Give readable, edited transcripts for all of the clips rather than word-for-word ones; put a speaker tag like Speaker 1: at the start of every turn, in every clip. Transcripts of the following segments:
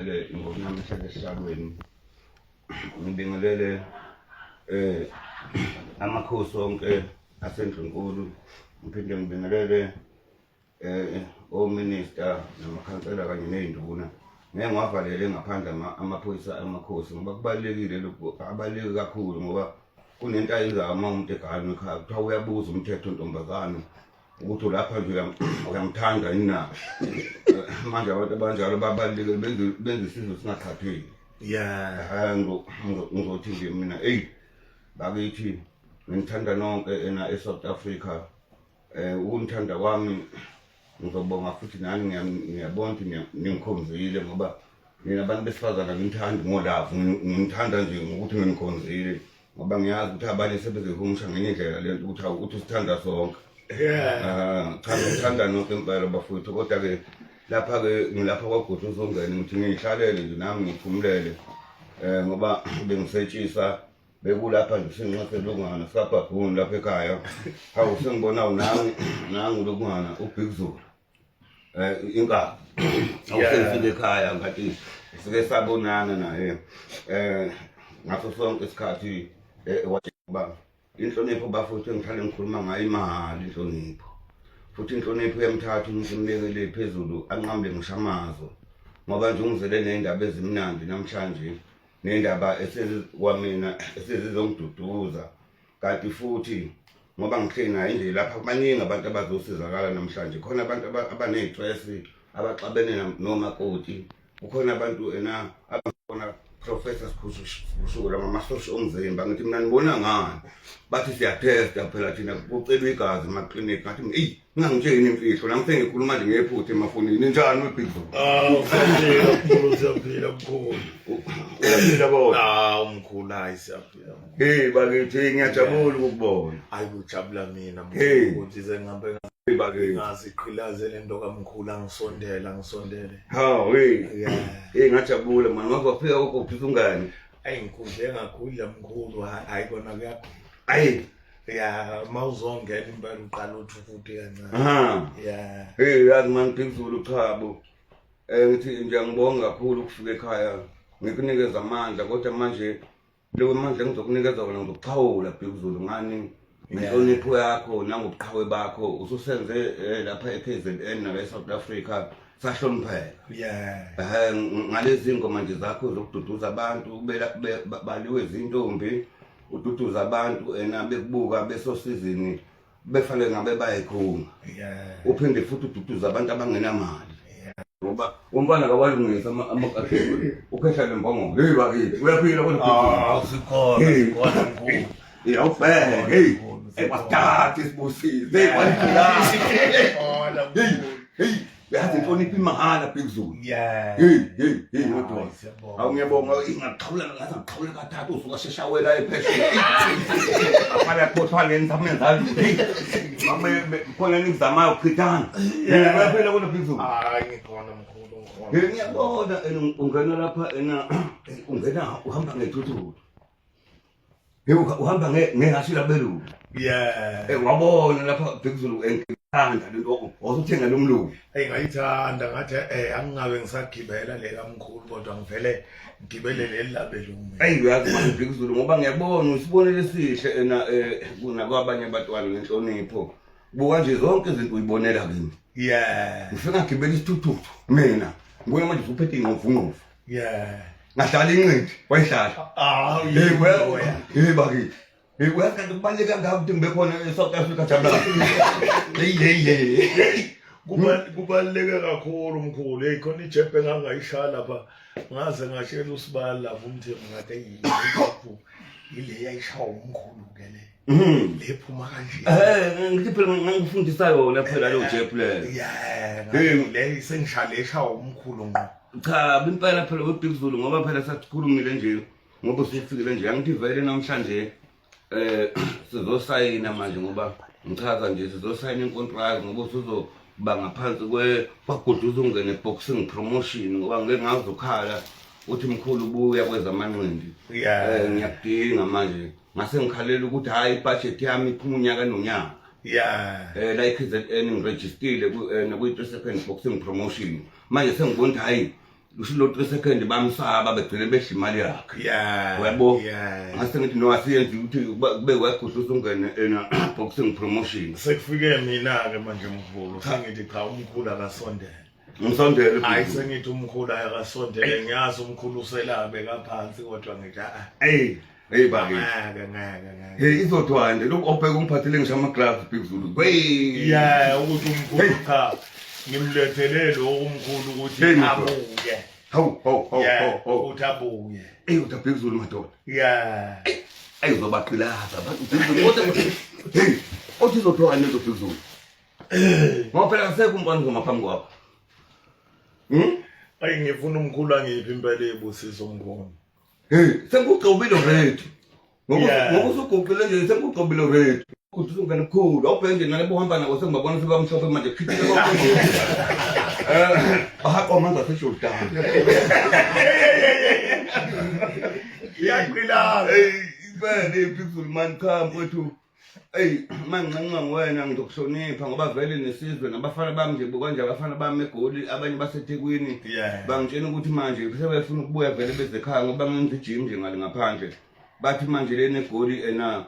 Speaker 1: ngibingelele ingoma namhlanje esishalweni. Ngibingelele amakhosi onke aseNdlunkulu. Ngiphinde ngibingelele ominister namakhansela kanye nezinduna. Ngeke ngiwavalele ngaphandle amaphoyisa amakhosi ngoba kubalekile lokho, abaleke kakhulu ngoba kunento ayenzayo uma umuntu egane ekhaya kuthiwa uyabuza umthetho ntombazane ukuthi lapha nje uyamthanda yini na. Manje abantu abanjalo babalekile benze isizwe singathatheki. Ngizothi nje mina bakithi ngithanda nonke eSouth Africa. Ukunithanda kwami ngizobonga futhi nani ngiyabona ukuthi ningikhombizile ngoba mina abantu besifazana ngithanda ngolavu, ngithanda nje ngokuthi nginikhonzile ngoba ngiyazi ukuthi abanye sebezehumusha ngenye indlela lento ukuthi usithanda sonke. Cha ngithanda nonke impela bafowethu, kodwa-ke lapha-ke ngilapha kwaGudu uZongeni ngithi ngiyihlalele nje nami ngiphumulele ngoba bengisetshisa bekulapha nje sengingaselungana sikabhabhuni lapha ekhaya. Hawu sengibonayo nangu lokungana uBig Zulu inkabi awusengifike ekhaya ngathi sike sabonana naye ngaso sonke isikhathi wathi inhlonipho bafuthe ngihlale ngikhuluma ngayo imali inhlonipho, futhi inhlonipho yemthatha umuntu imekele phezulu anqambe ngishamazo ngoba nje ungizele nezindaba ezimnandi namhlanje nendaba esezwamina esezizongiduduza, kanti futhi ngoba ngihleli naye nje lapha baningi abantu abazosizakala namhlanje. Khona abantu abanestress abaxabene nomakoti, kukhona abantu abafuna Professor Skhushushula ngamasosha omzimba. Ngithi mina nibona ngani bathi siyatesta phela thina kucelwa igazi emaklinikhi. Ngathi ngingangitsheni imfihlo nami sengikhuluma nje ngephutha emafonini. Ninjani weBig Zulu?
Speaker 2: Siyaphila mkhulu.
Speaker 1: Uyaphila bona?
Speaker 2: Mkhulu hayi siyaphila.
Speaker 1: Bakithi ngiyajabula ukukubona.
Speaker 2: Hayi kujabula mina mkhulu ukuthi sengihambe
Speaker 1: bakithi
Speaker 2: ngaziqhilaze lento kaMkhulu ngisondele.
Speaker 1: Ngajabula manje ngoba wafika kokuphi ungani?
Speaker 2: Ngikudle ngakhudla mkhulu, hayi kona
Speaker 1: Ayi
Speaker 2: mawuzongena impela uqala uthi futhi kancane.
Speaker 1: Yazi manje Big Zulu chabo. Ngithi nje ngibonga kakhulu ukufika ekhaya ngikunikeza amandla, kodwa manje lewe mandla engizokunikeza wona ngizokuxhawula Big Zulu ngani ngenhlonipho yakho nangobuqhawe bakho ususenze lapha eKZN na eSouth Africa sahlonipheka. Ngalezi ngoma nje zakho zokududuza abantu baliwe izintombi, ududuza abantu bekubuka besosizini befanele ngabe bayikhunga. Uphinde futhi ududuza abantu abangenamali ngoba umfana kabalungisa amakhathini ukhehla lembongo. Bakithi uyaphila kodwa
Speaker 2: sikhona mkhulu.
Speaker 1: Awubheke bathathe sibusise yazi inhlonipho imahhala Big Zulu. Ngiyabonga ingaqhawula ngathi ngiqhawule kathathu usuka sheshawela ephesheya afana yakhothwa leni samenzalo khona nikuzamayo ukuchithana. Uyaphila kodwa Big Zulu?
Speaker 2: Ngikhona mkhulu.
Speaker 1: Ngiyabona ungena lapha ungena uhamba ngethuthuthi. Uhamba ngehashila belulu. Wabona lapha Big Zulu engithanda lento osuthenga lomlungu.
Speaker 2: Ngayithanda ngathi angingabe ngisagibela le kaMkhulu kodwa ngivele ngigibele leli labelungu.
Speaker 1: Uyazi manje Big Zulu ngoba ngiyabona usibonele sihle kunakwabanye abatwana nenhlonipho. Buka nje zonke izinto uyibonela kimi. Ngifika ngigibela isithuthuthu mina ngibona manje usuphethe ingqovunqovu. Ngahlala inqindi wayihlala. Bakithi uyakanti kubaluleke kangaka ukuthi ngibe khona eSouth Africa jabula.
Speaker 2: Kubaluleke kakhulu mkhulu. Khona ijebhe engangayishala lapha ngaze ngashela usibala lapha umthembu ngathi yiphu ile yayishawa umkhulu ke le. Lephuma kanje.
Speaker 1: Ngithi phela ngangifundisa yona phela lo jebhe le.
Speaker 2: Le sengishale eshawa umkhulu ngqo.
Speaker 1: Cha impela phela weBig Zulu ngoba phela sasikhulumile nje ngoba usifikile nje angithi vele namhlanje sizosayina manje ngoba ngichaza nje sizosayina inkontrakt ngoba usuzoba ngaphansi kwaGudu uZongeni boxing promotion ngoba ngeke ngazokhala uthi mkhulu ubuya kwezamanqindi. Ngiyakudinga manje ngase ngikhalela ukuthi hayi ibudget yami iphuma unyaka nonyaka. La iKZN ngirejistile nakuyi-3 Boxing Promotion. Manje sengibona ukuthi hayi ushilo 3 second bamsaba begcine besha imali yakhe
Speaker 2: Yeah.
Speaker 1: Yabo.
Speaker 2: Yeah.
Speaker 1: ngase ngithi no asiyenzi ukuthi kube wekhohle usungene ena boxing promotion
Speaker 2: Sekufike mina ke manje mkhulu sengithi cha umkhulu akasondele.
Speaker 1: ngisondele
Speaker 2: Hayi sengithi umkhulu akasondele ngiyazi umkhulu uselabe kaphansi kodwa ngithi
Speaker 1: hey baki
Speaker 2: ngeke.
Speaker 1: hey izodwande lokho obheka umphathele ngisho ama gloves Big Zulu wey
Speaker 2: Yeah ukuthi umkhulu cha ngimlethele lo umkhulu ukuthi
Speaker 1: Hey,
Speaker 2: abuye.
Speaker 1: hawu
Speaker 2: Yeah ukuthi abuye.
Speaker 1: uthi Big Zulu madoda
Speaker 2: Yeah.
Speaker 1: ayizobaqilaza abantu Big Zulu kodwa hey othi izodwande lo Big Zulu ngoba phela asekho umbani ngomaphambi kwakho
Speaker 2: Ayi ngifuna umkhulu angiphi impela ebusiso umkhulu.
Speaker 1: hey sengugcobile already
Speaker 2: Yeah.
Speaker 1: ngoba usugcobile nje sengugcobile already ukuthi usungena kukhulu awubhenge nalebo uhamba nabo sengibabona sebamhlophe manje khithile konke ahaqo manje asesho down
Speaker 2: Iyaqilana.
Speaker 1: hey ibene Big Zulu man come wethu hey mancanca wena ngizokuhlonipha ngoba vele nesizwe nabafana bami nje kanje abafana bami eGoli abanye baseThekwini
Speaker 2: Yeah.
Speaker 1: bangitshela ukuthi manje sebefuna ukubuya vele bezekhaya ngoba ngenza ijim nje ngale ngaphandle bathi manje lena eGoli ena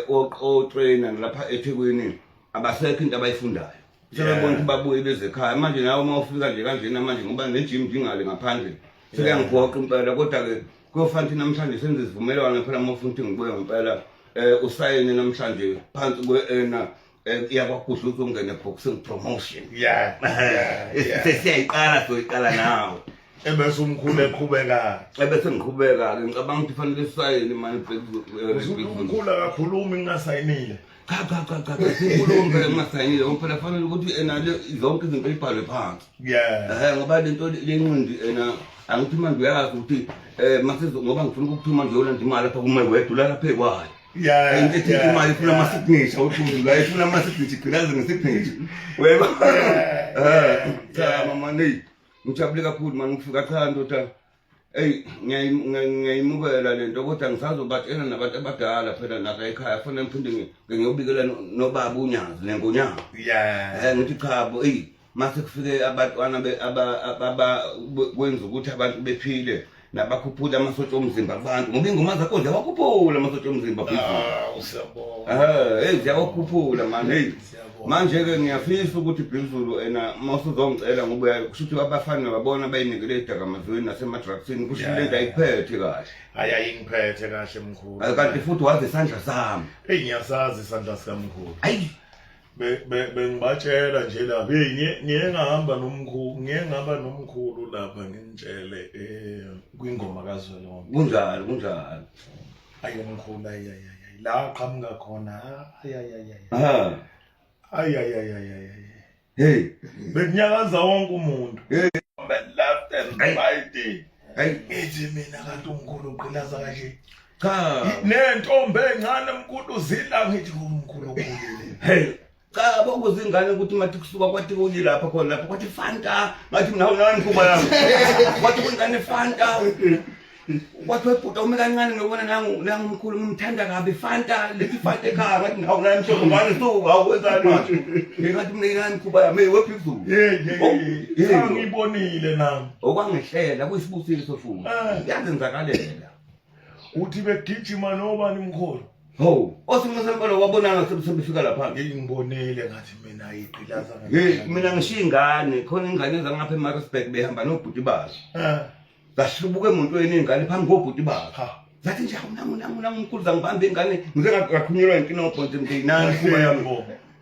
Speaker 1: o trainer lapha eThekwini abasekho into abayifundayo sebebona ukuthi babuye bezekhaya manje nawe uma ufika nje kanjena manje ngoba nejim ngingale ngaphandle sekangigoqa impela kodwa ke kuyofanele namhlanje senze isivumelwano phela uma ufuna ukuthi ngibuye ngempela usayine namhlanje phansi kweena iyakwakuhle ukuthi ungene boxing promotion
Speaker 2: Yeah.
Speaker 1: sesiyayiqala soyiqala nawe
Speaker 2: Ebese umkhulu eqhubeka.
Speaker 1: ebese ngiqhubeka ke ngicabanga ukuthi fanele sisayine manje
Speaker 2: Umkhulu akakhulumi ngingasayinile.
Speaker 1: cha sikhulumbe ngingasayinile ngoba phela fanele ukuthi enale zonke izinto ezibhalwe phansi ngoba lento lenqindi angithi manje uyazi ukuthi masizo ngoba ngifuna ukuthi manje uyolanda imali lapha kuma wedula lapha ekwayo
Speaker 2: Yeah.
Speaker 1: Ngithi imali ifuna ama signature uthundu la ifuna ama signature gcinaze ngesignature weba cha mama nei ngijabule kakhulu manje ngifika cha ndoda hey ngiyayimukela lento kodwa ngisazobatshela nabantu abadala phela naka ekhaya kufanele ngiphinde ngiyobikela nobaba uNyazi neNgonyama
Speaker 2: Yeah.
Speaker 1: ngithi cha bo mase kufike abantwana aba kwenza ukuthi abantu bephile nabakhuphula amasosha omzimba kubantu ngoba ingoma zakho nje wakhuphula amasosha omzimba
Speaker 2: Usiyabona.
Speaker 1: ziyawakhuphula manje manje ke ngiyafisa ukuthi Big Zulu masuzongicela ngoba kusho ukuthi abafana babona bayinikele edakamazweni nasemadrugsini kusho lento ayiphethe kahle
Speaker 2: Ayayingiphethe kahle mkhulu.
Speaker 1: kanti futhi wazi isandla sami
Speaker 2: Ngiyasazi isandla sikamkhulu.
Speaker 1: ayi
Speaker 2: Bengibatshela nje lapha ngeke ngihamba nomkhulu lapha ngintshele kwingoma kaZwelonke.
Speaker 1: kunjalo
Speaker 2: Ayomkhulu la qhamuka khona
Speaker 1: hey
Speaker 2: bekunyakaza wonke umuntu
Speaker 1: Hey.
Speaker 2: left and right
Speaker 1: ayi
Speaker 2: ethi mina kanti umkhulu uqilaza kahle
Speaker 1: cha
Speaker 2: nentombi encane mkhulu zila ngithi umkhulu ukhulile.
Speaker 1: hey cha bokuzingane ukuthi mathi kusuka kwathi kuli lapha khona lapha kwathi Fanta ngathi mina nani kuba yami kwathi kungane Fanta kwathi webhuta uma kancane ngibona nangu mkhulu ngimthanda kabi Fanta lethi Fanta ekhaya ngathi nawu nani mshoko ngani suka awenzani manje ngathi mina nani kuba yami wephezulu
Speaker 2: Cha ngibonile nami
Speaker 1: okwangihlela kuyisibusiso futhi yazenzakalela
Speaker 2: uthi begijima nobani mkhulu.
Speaker 1: osinqasempela wabonana sebefika lapha
Speaker 2: Ngibonile ngathi mina ayiqilaza
Speaker 1: mina ngishiya ingane khona ingane ezangapha eMaritzburg behamba nobhuti bazo zashibuka emontweni ingane phambi kobhuti bazo zathi nje awunangu mkhulu zangibamba ingane ngize ngakhunyelwa inkinga obhonze mndenani kuba yami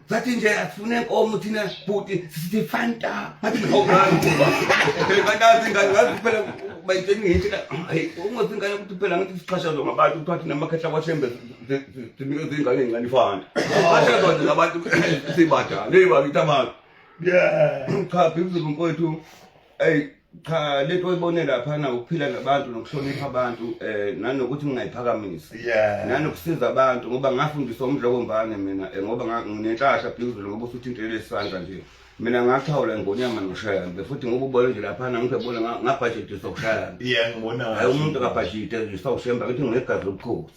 Speaker 1: zathi nje asifune enkomo thina bhuti sithi Fanta ngathi ngawunani kuba kanti ingane ngathi phela bayitsheni ngithi hayi ungozingane ukuthi phela ngathi siqhashazwa ngabantu ukuthi namakhehla kwashembe sinikeze ingane encane Fanta bashazwa nje ngabantu sibadala bakithi abantu cha Big Zulu mfowethu cha lento oyibone lapha na ukuphila nabantu nokuhlonipha abantu nanokuthi ngingayiphakamisa nanokusiza abantu ngoba ngafundiswa umdlokombane mina ngoba nginenhlanhla Big Zulu ngoba usuthintelele isandla nje mina ngakhawula iNgonyama noShayambe futhi ngoba ubone nje lapha na ngibona ngabudget sokushayambe
Speaker 2: ngibona
Speaker 1: hayi umuntu akabudget nje sokushayambe ukuthi nginegazi lobukhosi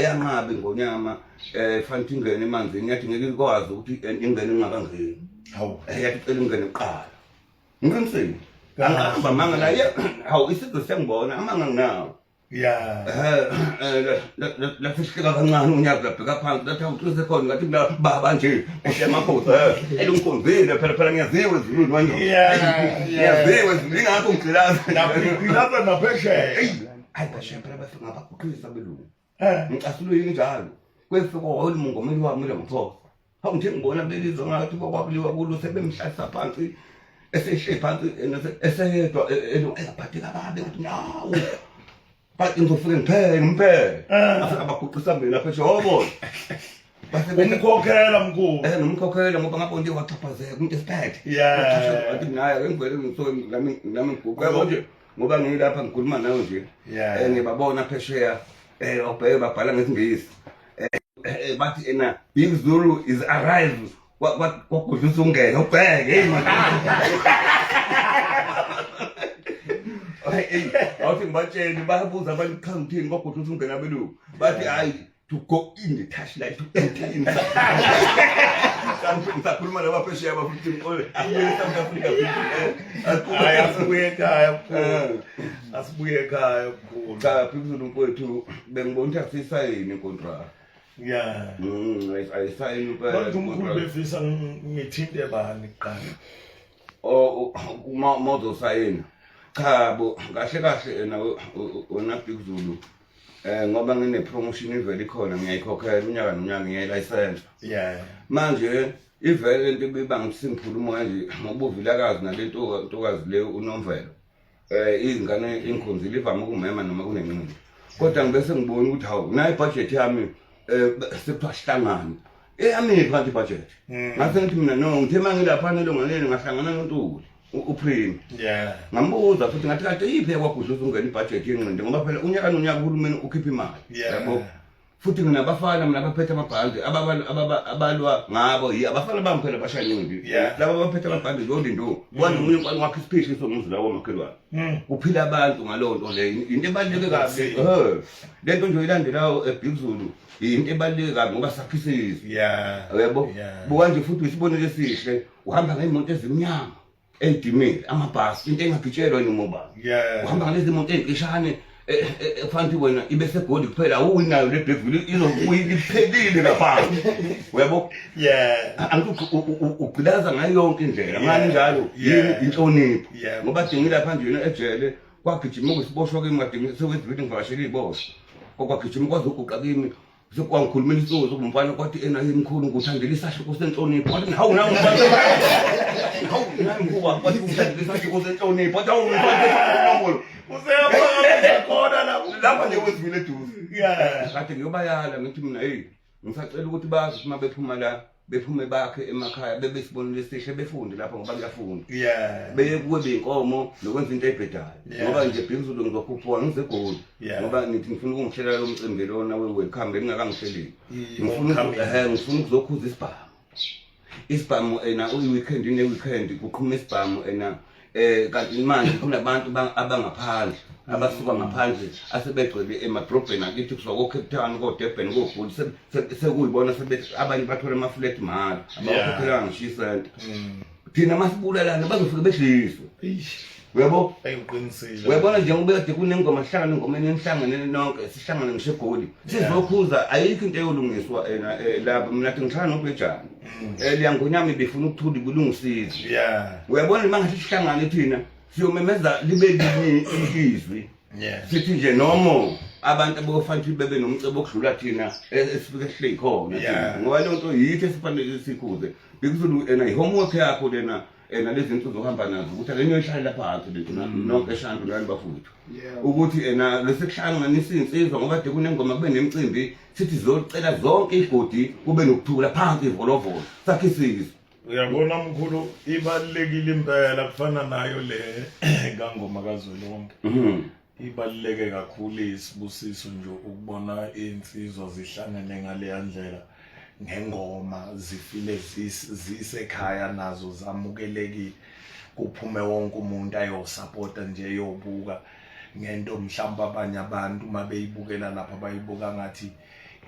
Speaker 1: yangabe iNgonyama fanele ingene emanzini yathi ngeke ikwazi ukuthi ingene ingakangeni
Speaker 2: hawu
Speaker 1: yathi cela ingene kuqala ngiqinisile angihamba manga naye hawu isizwe sengibona amanga nginawo
Speaker 2: yeah
Speaker 1: la fishika kancane unyaka labheka phansi lathi awuqise khona ngathi baba nje usemakhosi elunkonzile phela ngiyaziwe izulu manje ngiyaziwe ngingakho ngigcilaza
Speaker 2: lapha naphesheya
Speaker 1: hayi phesheya phela bafika ngabaguqisa belungu ngicasuluye njalo kwefika umongameli wami lemthofa hawu nje ngibona belizwe ngathi kwakuliwa kulo sebemhlasa phansi eseshe phansi eseyedwa elungaphatheka kabi ukuthi nawu bathi ngizofika ngiphele afika baguqisa mina phesheya wabona
Speaker 2: umkhokhela mkhulu
Speaker 1: nomkhokhela ngoba ngabona nje wachaphazeka umuntu esiphethe
Speaker 2: yeah
Speaker 1: naye ngivele ngithoke nami ngiguqe nje ngoba ngilapha ngikhuluma nawe nje ngibabona phesheya obheke babhala ngesingisi bathi ena Big Zulu is arrived kwakudlisa ungena ubheke hey man awuthi ngibatshela bayabuza abantu khangithini kwakudlisa ungena belungu bathi hayi to go in the touchlight to enter in ngisakhuluma nabaphesheya bafuthi ole South Africa
Speaker 2: asibuye ekhaya mkhulu
Speaker 1: cha phezulu mfowethu bengibona ukuthi asisayini inkontrakt
Speaker 2: yeah
Speaker 1: ayisayini
Speaker 2: manje umkhulu befisa ngithinte bani kuqala
Speaker 1: mozo sayina cha bo kahle wena Big Zulu ngoba ngine promotion ivele khona ngiyayikhokhela unyaka nonyaka ngiyayilicense
Speaker 2: yeah
Speaker 1: manje ivele into ebibanga simkhulumo kanje ngobuvilakazi nalento ntokazi le unomvelo izingane inkhonzile ivama ukumema noma kunenqindi kodwa ngibese ngibona ukuthi hawu nayi budget yami sephahlangana eyami phansi budget ngase ngithi mina no ngithe mangilapha nelonganeni ngahlangana noNtuli uPrime
Speaker 2: yeah
Speaker 1: ngambuza futhi ngathi kade yiphi yakwagudluza ungena ibudget yenqindi ngoba phela unyaka nonyaka uhulumeni ukhipha imali
Speaker 2: yabo
Speaker 1: futhi nginabafana mina abaphethe amabhandi abalwa ngabo abafana bami phela bashaningi laba abaphethe amabhandi zolindo kwani umuntu kwani wakhe isiphisi somuzi lawo makhelwane kuphila abantu ngalonto le into ebaluleke kabi lento nje ilandelayo eBig Zulu into ebaluleke kabi ngoba sakhisisi yebo buka nje futhi isibonelo esihle uhamba ngeimoto ezimnyama edimile amabhasi into engagitshelwa nomoba uhamba ngalezi moto ezikishane fanti wena ibe segoli kuphela uwinayo le Blackville izobuyi iphelile ngaphansi uyabo angithi ugcilaza ngayo yonke indlela ngani njalo yini inhlonipho ngoba dingile lapha nje ejele kwagijima kwisiboshwa kimi ngadinga sekwedlule ngivashela iboshwa kwagijima kwaze uguqa kimi sekwangikhulumela isizwe sokumfana kwathi ena yimkhulu nguthandela isahluko senhlonipho wathi hawu nawe hawu nami kuba kwathi ngithandela isahluko senhlonipho wathi hawu ngifake
Speaker 2: useyapha khona
Speaker 1: lapha nje wezivile eduze kade ngiyobayala ngithi mina hey ngisacela ukuthi bazi uma bephuma la bephume bakhe emakhaya bebesibonile sihle befunde lapha ngoba kuyafunda beye kuwe beyinkomo lokwenza into ebhedayo ngoba nje Big Zulu ngizokhuphuka ngizegoli ngoba nithi ngifuna ukungihlela lo mcimbi lona welcome bengingakangihlela ngifuna ukuzokhuza isibhamu ena uyiweekend neweekend kuqhuma isibhamu ena kanti manje kunabantu abangaphandle abasuka ngaphandle asebegcwele emadrobheni akithi kusuka ko-Cape Town ko-Durban ko-Gold sekuyibona abanye bathola ama-flat mahhala abakhokhela ngisho isenti thina masibulalana bazofika behliswe uyabo uyabona njengoba kade kunengoma hlangana engomeni enihlangane nonke sihlangane ngisho eGoli sizokhuza ayikho into eyolungiswa lapha mina ngihlangana noBhejana liyangonyama befuna ukuthula kulungisiza uyabona mangathi sihlangane thina siyomemeza libe linye izwi sithi nje nomo abantu abofanele bebe nomcebo okudlula thina esifike sihle khona ngoba lonto yithi esifanele sikhuze Big Zulu ena ihomework yakho lena lezi zinto zohamba nazo ukuthi akenye ihlala phansi lethu nonke eshandu lani bafuthu ukuthi lesekuhlanganisa insizwa ngoba de kunengoma kube nemicimbi sithi zocela zonke igodi kube nokuthula phansi ivolovolo sakhisizwe
Speaker 2: uyabona mkhulu ibalekile impela kufana nayo le ngangoma kaZwelonke ibaluleke kakhulu isibusiso nje ukubona insizwa zihlangene ngale yandlela ngengoma zifile zisekhaya nazo zamukelekile kuphume wonke umuntu ayosupporta nje yobuka ngento mhlawumbe abanye abantu mabeyibukela lapha bayibuka ngathi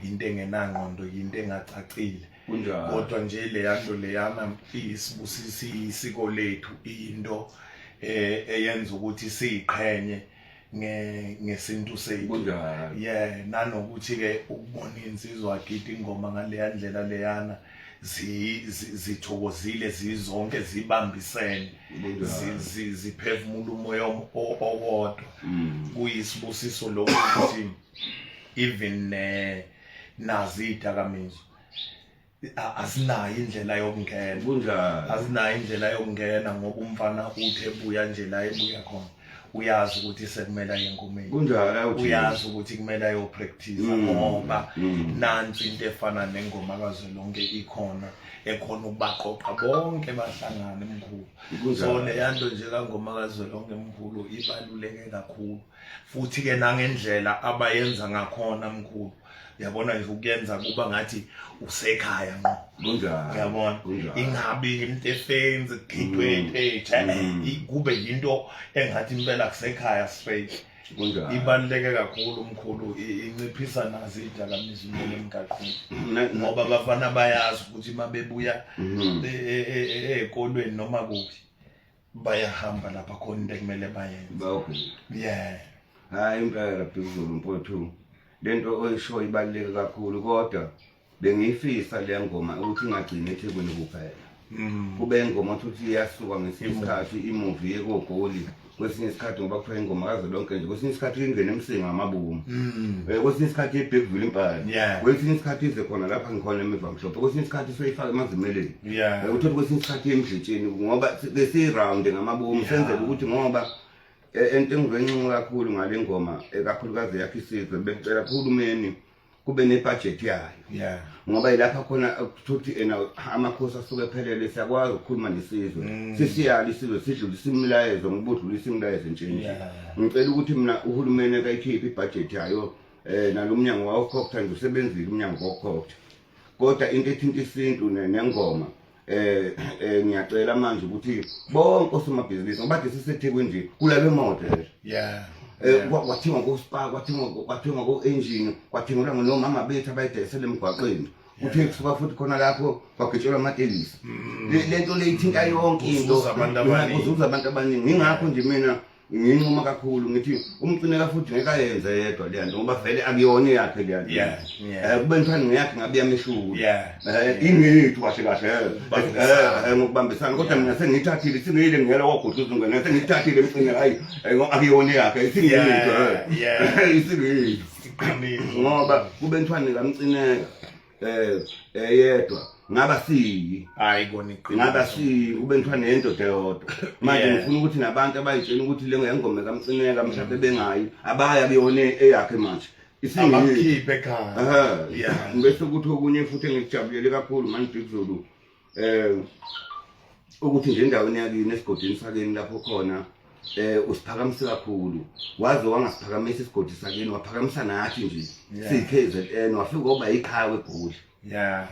Speaker 2: into engenangqondo into engacacile kodwa nje le yanto leyana isibusisi isiko lethu into eyenza ukuthi siqhenye ngesintu sethu.
Speaker 1: Kunjalo.
Speaker 2: Yeah, nanokuthi ke ukubona insizwa agida ingoma ngaleya ndlela leyana zithokozile zizonke zibambisene ziphefumula umoya owodwa. Kuyisibusiso lokuthi even nazi idakamizwa asinayo indlela yokungena.
Speaker 1: Kunjalo.
Speaker 2: Asinayo indlela yokungena ngoba umfana uthi ebuya nje la ebuya khona uyazi ukuthi sekumele aye engomeni.
Speaker 1: Kunjalo.
Speaker 2: Uyazi ukuthi kumele ayo practice ngoba nansi into efana nengoma kaZwelonke ikhona ekhona ukubaqoqa bonke bahlangana emkhulu. So leyanto nje kangoma kaZwelonke emkhulu ibaluleke kakhulu futhi ke nangendlela abayenza ngakhona mkhulu. Yabona nje ukuyenza kuba ngathi usekhaya ngqo.
Speaker 1: Kunjalo.
Speaker 2: Yabona ingabi into efenze khiphe page kube into engathi impela kusekhaya straight.
Speaker 1: Kunjalo.
Speaker 2: Ibaluleke kakhulu umkhulu inciphisa nazo idakamizwa impela emgaqweni ngoba abafana bayazi ukuthi mabebuya ezikolweni noma kuphi bayahamba lapha khona into ekumele bayenze. Yeah.
Speaker 1: Hayi impela phezulu mfowethu. Lento oyisho ibaluleke kakhulu kodwa bengifisa le ngoma ukuthi ingagcini eThekwini kuphela. Kube ingoma ukuthi iyasuka ngesikhathi imovie yeKogoli. Kwesinye isikhathi ngoba kuthiwa ingoma kaZwelonke nje kwesinye isikhathi ingene emsinga amabomu. Kwesinye isikhathi iBigville impala. Kwesinye isikhathi ize khona lapha ngikhona eMivamhlophe. Kwesinye isikhathi soyifaka emazimeleni. Uthi kwesinye isikhathi emdlitsheni ngoba besiround ngamabomu senzele ukuthi ngoba into engizwencinci kakhulu ngale ngoma ekakhulukazi yakhe isizwe becela uhulumeni kube nebudget yayo. Ngoba ilapha khona ukuthi amakhosi asuke ephelele siyakwazi ukukhuluma nesizwe. Sisiyali isizwe sidlulisa imilayezo ngobudlulisa imilayezo entsheni. Ngicela ukuthi mina uhulumeni akayikhiphe ibudget yayo nalomnyango wawokhokha nje usebenzile umnyango wawokhokha. Kodwa into ethinta isintu nengoma ngiyacela manje ukuthi bonke osomabhizinisi ngoba bathi siseThekwini nje kulabe imoto kwathiwa ngoSpa kwathiwa ngo-engine kwathiwa nomama bethu abayidayisela emgwaqeni uthe kusuka futhi khona lapho kwagitshelwa amatekisi. Lento leyithinta yonke into kuzuza abantu abaningi. Ingakho nje mina nginquma kakhulu ngithi umcineka futhi ngeke ayenze yedwa le nto ngoba vele akuyona yakhe le nto. Kube ngithani ngiyakhe ngabiya meshulu. Ingethu kahle kahle ngokubambisana kodwa mina sengithathile singile ngiyela wagudluza ngene sengithathile emcineka hayi akuyona yakhe isingethu. Isingethu ngoba kube ngithani kamcineka yedwa ngaba siyi
Speaker 2: hayi kona iqiniso
Speaker 1: ngaba siyi kube ngithwa nendoda yodwa manje ngifuna ukuthi nabantu abayitshela ukuthi le ngengoma kaMcineka mhlawumbe bengayi abaya beyone eyakhe manje
Speaker 2: isikhiphe ekhaya.
Speaker 1: Bese ukuthi okunye futhi engikujabulele kakhulu manje Zulu ukuthi nje endaweni yakini esigodini sakeni lapho khona usiphakamisa kakhulu waze wangasiphakamisa isigodi sakini waphakamisa nathi nje siKZN wafika oba iqhawe eGoli.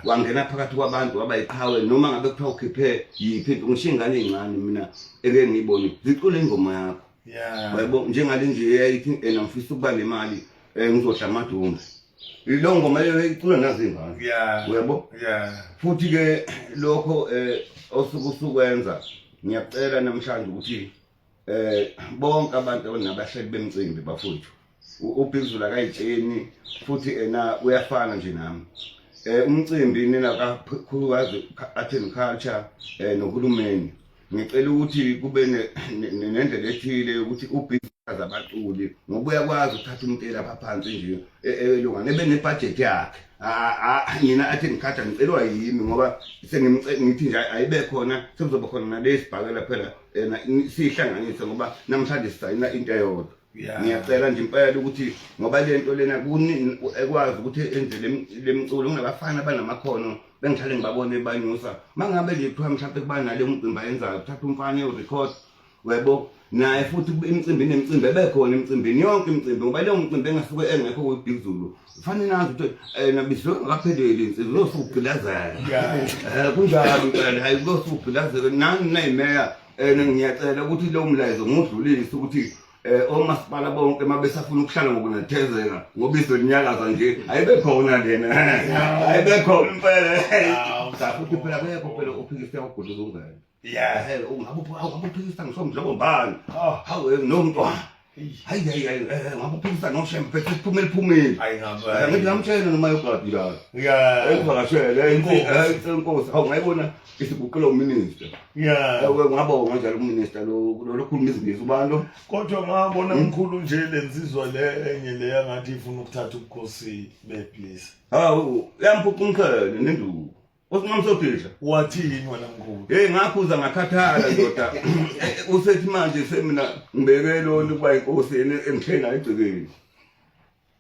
Speaker 1: Wangena phakathi kwabantu waba iqhawe noma ngabe kuthiwa ukhiphe yiphi into ngishingane ezincane mina eke ngiyibone zicule ingoma yakho. Yebo njengale nje eyayithi namfisa ukuba nemali ngizodla amadumbe. Lo ngoma leyo icula nazi ingane. Yebo. Futhi ke lokho osukusukwenza ngiyacela namhlanje ukuthi bonke abantu abanabahleli bemicimbi bafuthu uBigzulu akayitsheni futhi uyafana nje nami. Umcimbi nina kakhulukazi art and culture nohulumeni ngicela ukuthi kube nendlela ethile ukuthi uBigzulu abaculi ngoba uyakwazi ukuthatha umuntu lapha phansi nje elungane benebudget yakhe. Mina art and culture ngicelwa yimi ngoba ngithi nje ayibe khona sekuzoba khona nalesibhakela phela sihlanganise ngoba namhlanje sisayina into eyodwa. Ngiyacela nje impela ukuthi ngoba lento lena ekwazi ukuthi enze lemculo kunabafana abanamakhono bengihlale ngibabone banyusa mangabe lethu mhlawumbe kuba nale umcimbi ayenzayo uthatha umfana urecord webo naye futhi imicimbi nemicimbi ebekhona imicimbini yonke imicimbi ngoba le umcimbi engasuke engekho kuBigzulu kufanele nazi ukuthi nabizo ngapheleli insizwe losugqilazela kunjalo impela hayi losugqilazela nani nayimeya ngiyacela ukuthi lo mlayezo ngudlulise ukuthi omasipala bonke mabesafuna ukuhlala ngokunethezeka ngoba izonyakaza nje ayibe khona lena ayibe khona impela futhi phela kuyekho phela uphikisa ukugudluza ungane.
Speaker 2: Yeah.
Speaker 1: Ungabe uphikisa ngisomhlobo mbani?
Speaker 2: Ah.
Speaker 1: Hawu nomntwana. Hayi ngabe uphikisa noshempe siphumele.
Speaker 2: Hayi ngaba.
Speaker 1: Ngithi ngamtshela noma yogadi la.
Speaker 2: Yeah.
Speaker 1: Engivakashele inkosi hawu ngayibona isiguqula uminister.
Speaker 2: Yeah.
Speaker 1: Ngabonga njalo uminister lo lokhuluma izingisi ubalo.
Speaker 2: Kodwa ngabona mkhulu nje lensizwa le enye le yangathi ifuna ukuthatha ubukhosi beplace.
Speaker 1: Hawu yamphuca umkhele nenduku. Usingamsophisha.
Speaker 2: Wathini wena mkhulu?
Speaker 1: Hey ngakhuza ngakhathala ndoda. Usethi manje semina ngibeke lo kuba inkosi engithena egcikeni.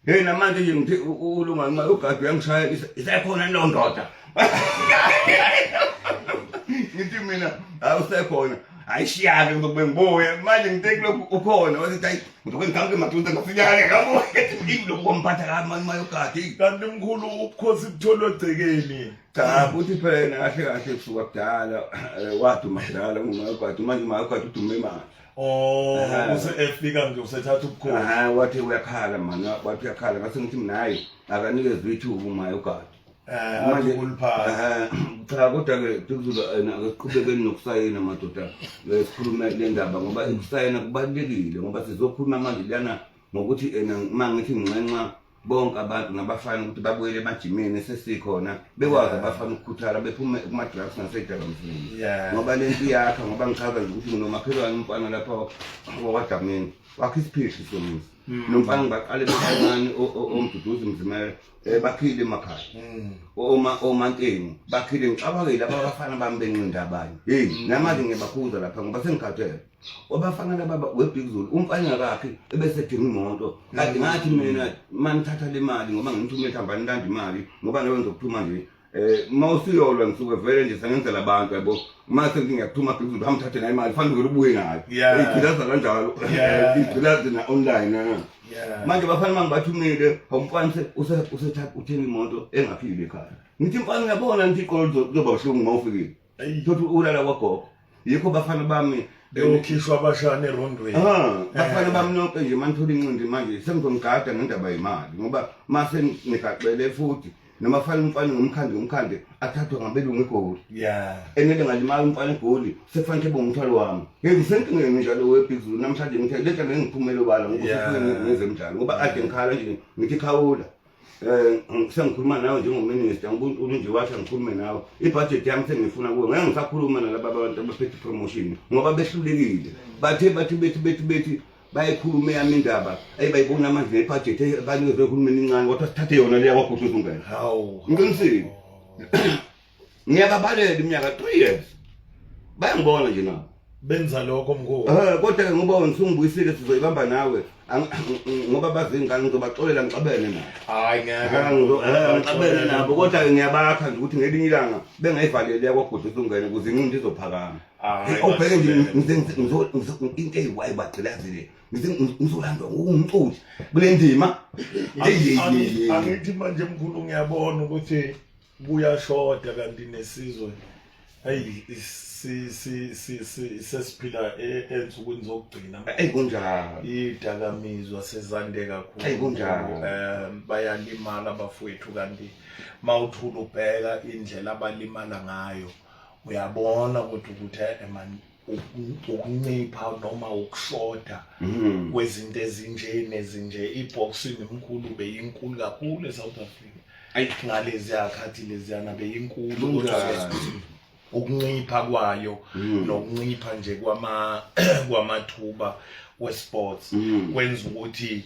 Speaker 1: Hey namanje nje ngithi ulunga ugadi uyangishaya isakhona lo ndoda. Ngithi mina awusekhona. Ayishiyake ngizokube ngibuye manje ngiteki lokhu ukhona wathi hayi ngizokube ngihambe emaduze ngasinyane ngabo ethi lo komphatha kamani mayogadi
Speaker 2: Kanti mkhulu ubukhosi butholwe egcekeni.
Speaker 1: cha uthi phela kahle kahle kusuka kudala waduma kudala ungayogadi manje mayogadi udume manje
Speaker 2: Use efika nje usethatha ubukhosi.
Speaker 1: Wathi uyakhala man wathi uyakhala ngase ngithi mina hayi akanikeze ithuba umayogadi
Speaker 2: Manje kulipha.
Speaker 1: Cha kodwa ke tukuzula asiqhubekeni nokusayina madoda sikhuluma le ndaba ngoba ukusayina kubalekile ngoba sizokhuluma manje lana ngokuthi mangithi nginxenxa bonke abantu nabafana ukuthi babuyele emajimeni sesikhona bekwazi abafana ukukhuthala bephume kuma drugs nasedakamizini ngoba lento yakha ngoba ngichaza nje ukuthi nginomakhelwane umfana lapha wakwadamini wakhe isiphishi somisi nomfana ngibaqale bencane omduduzi mzimela bakhile emakhaya omanteni bakhile ngicabangile laba abafana bami benqinda abanye hey namanje ngiyabakhuza lapha ngoba sengikhathele wabafana laba weBig Zulu umfana ngakhe ebese edinga imoto kanti ngathi mina manithatha le mali ngoba ngimthumela ehambani landa imali ngoba nawe ngizokuthuma nje mawusiyolwa ngisuke vele nje sengenzela abantu yabo mase ngiyakuthuma Big Zulu hamthathe nayo imali fanele ubuye ngayo igilaza kanjalo igilaza na online manje bafana mangibathumile umfana usethatha uthenga imoto engaphili ekhaya ngithi mfana uyabona ngithi iqolo zoba uhlungu mawufikile thothi ulala kwagogo yikho bafana bami
Speaker 2: Beyokhishwa abashana erondweni.
Speaker 1: Bafana bami nonke nje manithola incindi manje sengizongigada ngendaba yemali ngoba mase nigaqele futhi noma fana umfana ngomkhande athathwa ngabelungu eGoli. Enele ngalimali umfana eGoli sekufanele bongithwalo wami. Ngisenkingeni njalo weBig Zulu namhlanje ngithe letha ngiphumele bala ngoba sifuna ngezemidlalo ngoba ade ngikhala nje ngithi khawula. Sengikhuluma nawe njengominister ngibuntu nje wathi ngikhulume nawe ibudget yami sengifuna kuwe ngeke ngisakhuluma nalabo abantu abaphethe promotion ngoba behlulekile bethi bayikhulume yami indaba ayibayibona manje nebudget banikeze uhulumeni incane kodwa sithathe yona leya kwaGuduza ungena
Speaker 2: hawu
Speaker 1: ngiqinisile ngiyababalela iminyaka 3 years bayangibona nje nabo
Speaker 2: benza lokho mkhulu
Speaker 1: kodwa ngoba ngisungibuyisile sizoyibamba nawe ngoba bazingane ngizobaxolela ngicabene nabo
Speaker 2: hayi ngeke
Speaker 1: ngicabene nabo kodwa ngiyabakha nje ukuthi ngelinye ilanga bengayivalele yakwaGuduza ungene ukuze inqindi izophakama ubheke nje into eyiwayi bagcilazile ngizolandwa ngumculi kule ndima
Speaker 2: angithi manje mkhulu ngiyabona ukuthi kuyashoda kanti nesizwe hayi sesiphila ensukwini zokugcina
Speaker 1: kunjalo
Speaker 2: idakamizwa sezande kakhulu
Speaker 1: kunjalo
Speaker 2: bayalimala abafowethu kanti mawuthula ubheka indlela abalimala ngayo uyabona ukuthi man ukuncipha noma ukushoda kwezinto ezinje iboxing emkhulu beyinkulu kakhulu eSouth Africa ngalezi yakhathi leziyana beyinkulu ukuncipha kwayo nokuncipha nje kwamathuba wesports kwenza ukuthi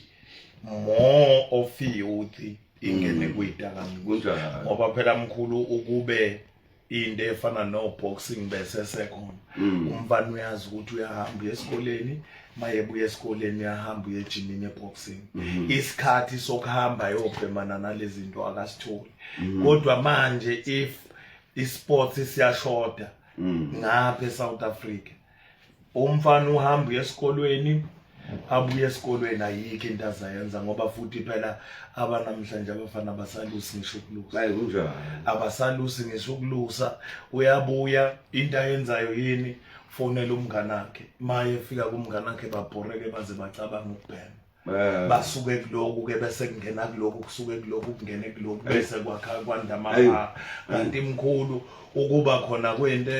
Speaker 2: more of youth ingene kwidakamizwa ngoba phela mkhulu ukube into efana no boxing bese sekhona umfana uyazi ukuthi uyahamba esikoleni mayebuya esikoleni uyahamba uye ejimini eboxing isikhathi sokuhamba yobhemana nalezi zinto akasitholi kodwa manje if isports siyashoda ngapha eSouth Africa umfana uhamba esikolweni abuye esikolweni ayikho into azayenza ngoba futhi phela abanamhlanje abafana abasalusi ngisho ukulusa
Speaker 1: hayi kunjalo
Speaker 2: abasalusi ngisho ukulusa uyabuya into ayenzayo yini fonela umngane wakhe maye efika kumngane wakhe babhoreke baze bacabanga ukubhema basuke kuloku ke bese kungena kuloku kusuke kuloku kungene kuloku bese kwanda amapha kanti mkhulu ukuba khona kwento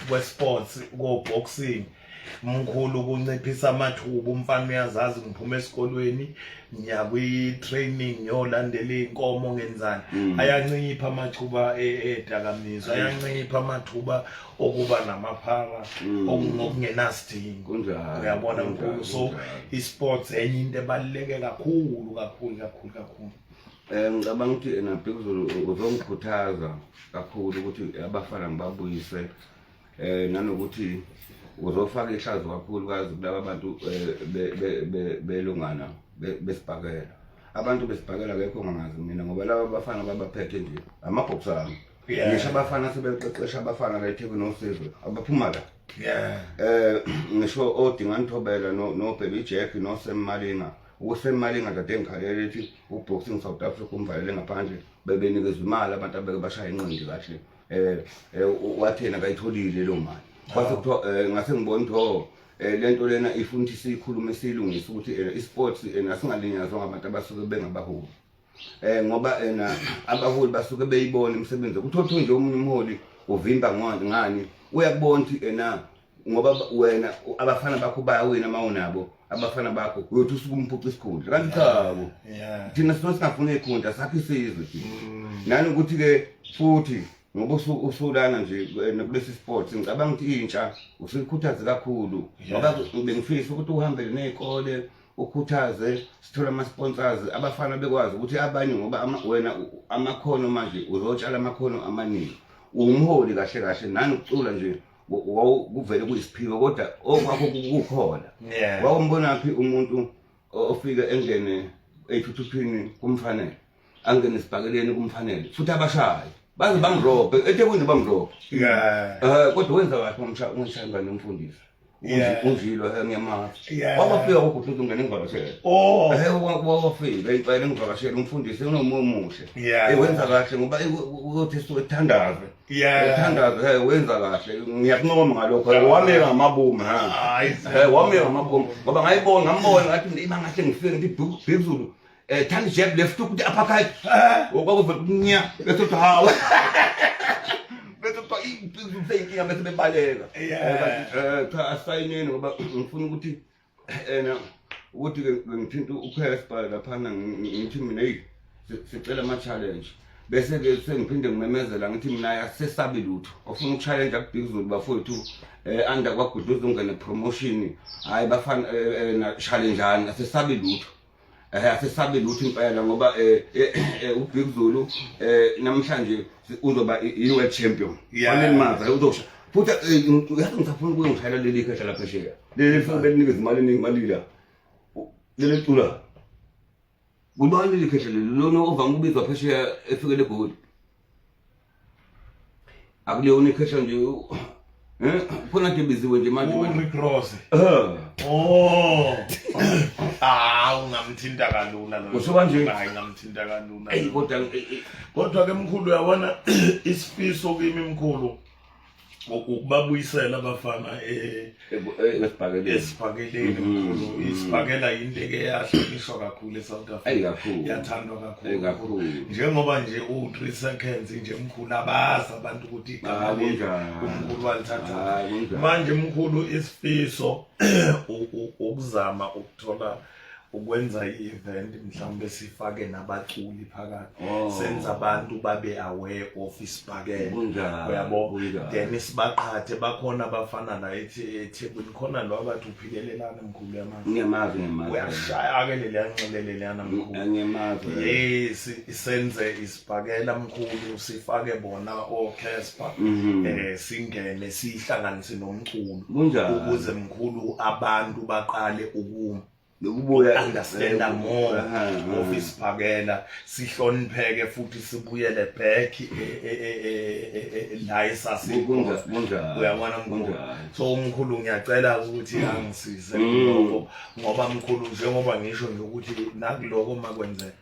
Speaker 2: kwesports ko boxing mkhulu kunciphisa amathuba umfana uyazazi ngiphuma esikolweni ngiya kwi-training yolandela iy'nkomo ngenzani ayancipha amathuba edakamizwa ayancipha amathuba okuba namaphara okungenasidingo uyabona mkhulu so i-sports enye into ebaluleke kakhulu
Speaker 1: ngicabanga ukuthi Bhekuzulu uzongikhuthaza kakhulu ukuthi abafana ngibabuyise nanokuthi uzofaka ihlazo kakhulukazi kulaba bantu belungana besibhakela abantu besibhakela akekho ngangazi mina ngoba laba abafana babaphethe nje amabhoksana ngisho abafana sebeqeqesha abafana la eThekwini noSizwe abaphuma la ngisho oDingani Thobela no Baby Jack no Sam Malinga uSemalinga kade engikhalele ethi uBoxing South Africa umvalele ngaphandle bebenikezwe imali abantu abeke bashaya inqindi kahle wathena kayitholile lo mali kwase kuthiwa ngase ngibona ukuthi lento lena ifuna ukuthi siyikhulume silungise ukuthi isports asingalinyazwa ngabantu abasuke bengabaholi ngoba abaholi basuke beyibona imisebenzi ukuthi nje omunye umholi uvimba ngani uyakubona ukuthi ngoba wena abafana bakho bayawina mawunabo abafana bakho uyothi usuke umphuca isikhundla kanti thabo thina singafuna ikhundla sakhe isizwe nani ukuthi ke futhi ngoba usulana nje kulesi sports ngicabanga ukuthi intsha usikhuthaze kakhulu ngoba bengifisa ukuthi uhambele nezikole ukhuthaze sithola ama sponsors abafana bekwazi ukuthi abanye ngoba wena amakhono manje uzotshala amakhono amaningi umholi kahle nani ukucula nje kuvele kuyisiphiwo kodwa okwakho kukhona wawumbona phi umuntu ofika engene ethuthupini kumfanele angene isibhakeleni kumfanele futhi abashayi baze bangirobhe eThekwini bangirobhe kodwa wenza kahle umshayeli nomfundisi unjilo ngiyamazi wabafika ukuthi ungene ngivakashela wafika impela ngivakashela umfundisi unomoya omuhle wenza kahle ngoba uyothi sithandaze uthandaze wenza kahle ngiyakunqoma ngalokho wameka ngamabomu wameka ngamabomu ngoba ngayibona ngambona ngathi ibangahle ngifike ngithi Bhekuzulu thandi jab left ukuthi uppercut okwakuvela ukunya bese uthi hawa bese uthi iBhekuzulu seyinkinga bese bebaleka cha asayineni ngoba ngifuna ukuthi ukuthi ngithinta uPespa laphana ngithi mina sicela ama challenge bese ke sengiphinde ngimemezela ngithi mina yasesabi lutho ofuna ukuchallenge kuBhekuzulu bafowethu under kwaGuduza ungene promotion hayi bafana na challenge asesabi lutho asesabi lutho impela ngoba uBhekuzulu namhlanje uzoba i-world champion wanelimaza uzosha futhi yathi ngisafuna ukuya ngishayela leli khehla lapha phesheya leli funa belinikeza imali eningi malila leli cula kubani leli khehla leli lona ovanga ukubizwa phesheya efikele eGoli akuleyona ikhehla nje khona nje biziwe nje manje
Speaker 2: Rick Ross ungamthinta kalula lo
Speaker 1: usho kanje
Speaker 2: hayi ngamthinta kalula kodwa ke mkhulu uyabona isifiso kimi mkhulu ukubabuyisela abafana esibhakeleni mkhulu isibhakela into eyahlonishwa kakhulu eSouth Africa yathandwa kakhulu njengoba nje u3 seconds nje mkhulu abazi abantu ukuthi igama mkhulu walithatha manje mkhulu isifiso ukuzama ukuthola ukwenza i-event mhlawumbe sifake nabaculi phakathi senza abantu babe aware of isibhakela uyabo then sibaqhathe bakhona abafana la eThekwini khona lo abathi uphikelelana mkhulu yamanje
Speaker 1: ngiyamazi
Speaker 2: uyashaya ke leliyanxelelelana mkhulu
Speaker 1: ngiyamazi
Speaker 2: senze isibhakela mkhulu sifake bona orchestra singene sihlanganise nomculo ukuze mkhulu abantu baqale
Speaker 1: ukubuya
Speaker 2: understand more of isibhakela sihlonipheke futhi sibuyele back la esasikhona uyabona mkhulu so mkhulu ngiyacela ukuthi angisize lokho ngoba mkhulu njengoba ngisho nje ukuthi nakuloko makwenzeka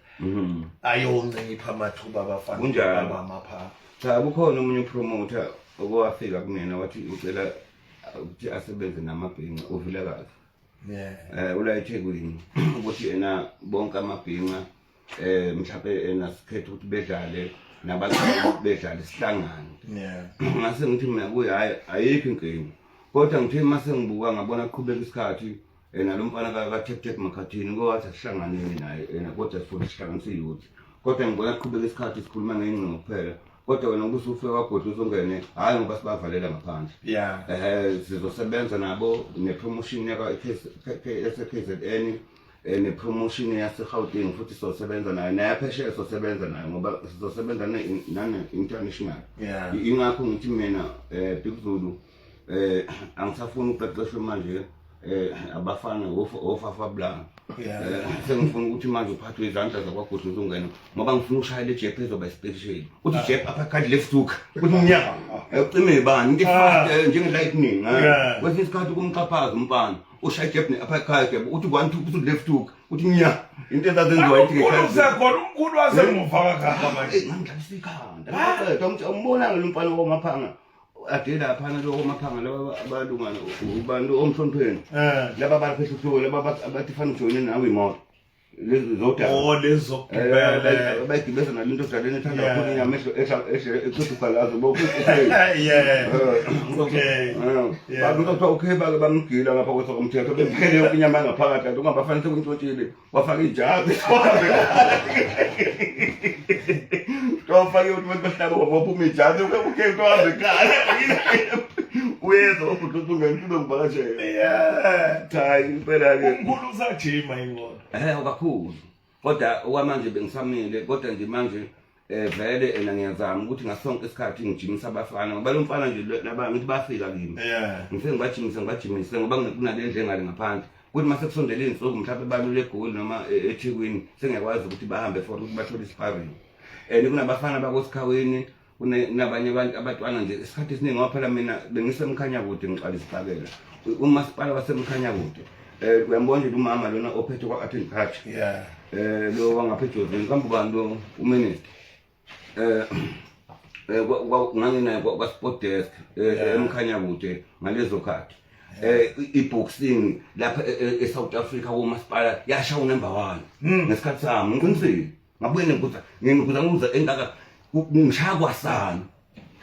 Speaker 2: ayoncipha amathuba abafana abamapha
Speaker 1: cha kukhona umunye promoter okwafika kumina wathi ucela ukuthi asebenze namabhinqa uvilakazi ula eThekwini ukuthi ena bonke amabhinqa mhlawumbe enasikhethe ukuthi bedlale nabaqhamuki bedlale sihlangane ngase ngithi mina kuye hayi ayikho inkinga kodwa ngithe mase ngibuka ngabona kuqhubeka isikhathi nalomfana ka Tep Makhathini kwathi sihlanganene naye kodwa sifuna sihlanganise youth kodwa ngibona kuqhubeka isikhathi sikhuluma ngengcingo kuphela kodwa wena ubusufike wabhodla uzongene hayi ngoba sibavalela ngaphandle sizosebenza nabo nepromotion yaka KZN nepromotion yaseGauteng futhi sizosebenza nayo nayaphesheya sizosebenza nayo ngoba sizosebenza nane international ingakho ngithi mina Big Zulu angisafuna ukuqeqeshwa manje abafana ofafa blank sengifuna ukuthi manje uphathwe izandla zakwaGudu uzongena ngoba ngifuna ushayela ejep ezoba special uthi ejep uppercut left hook uthi umnyaka ucime bani into efast njenge lightning kwesinye isikhathi kumqaphaza umfana ushaya ejep ne uppercut uthi 1 2 uthi left hook uthi umnyaka into ezazenziwa ithi
Speaker 2: usekhona umkhulu wasemufaka khapha manje
Speaker 1: ngangidlalisa ikhanda umbona ngempana womaphanga adela phana lo maphanga laba abalungana ubantu omhlonipheni laba baphethutho laba abathi fana join nawe imoto lezi zodwa
Speaker 2: lezo gibele
Speaker 1: bayigibeza nalinto edaleni ethanda kakhulu inyamehlo eqhubukalazo bakuthi okay bamgila ngapha kwesomthetho bephele yonke inyama ngaphakathi ungabafanele ukuntshotshile wafaka ijazi Fake ukuthi bahlaba ngophuma ijazi ukhe kwaze ekhaya uyezwa ukuthi ungempilo ngivakashela cha impela ke
Speaker 2: umkhulu usajima ingona
Speaker 1: kakhulu kodwa okwamanje bengisamile kodwa nje manje vele ngiyazama ukuthi ngasonke isikhathi ngijimisa abafana ngoba lo mfana nje laba ngithi bafika kimi ngifike ngibajimise ngoba kunalendle engale ngaphandle kuthi mase kusondeleni insuku mhlawumbe balule egoli noma eThekwini sengiyakwazi ukuthi bahambe for ukuthi bathole isparing kunabafana bakosikhaweni kunabanye abantu abatwana nje isikhathi esiningi ngoba phela mina bengisemkhanya kude ngiqala isibhakela umasipala wasemkhanya kude uyambona nje umama lona ophethe kwa-Art Culture lo wangaphethe Jozini kambe ubani uminister nganginaye kwa-sport desk emkhanya kude ngalezo khathi i-boxing lapha eSouth Africa womasipala yasha unumber 1 ngesikhathi sami ngiqinisile ngabuye ngikuza engaka ngishaya kwasana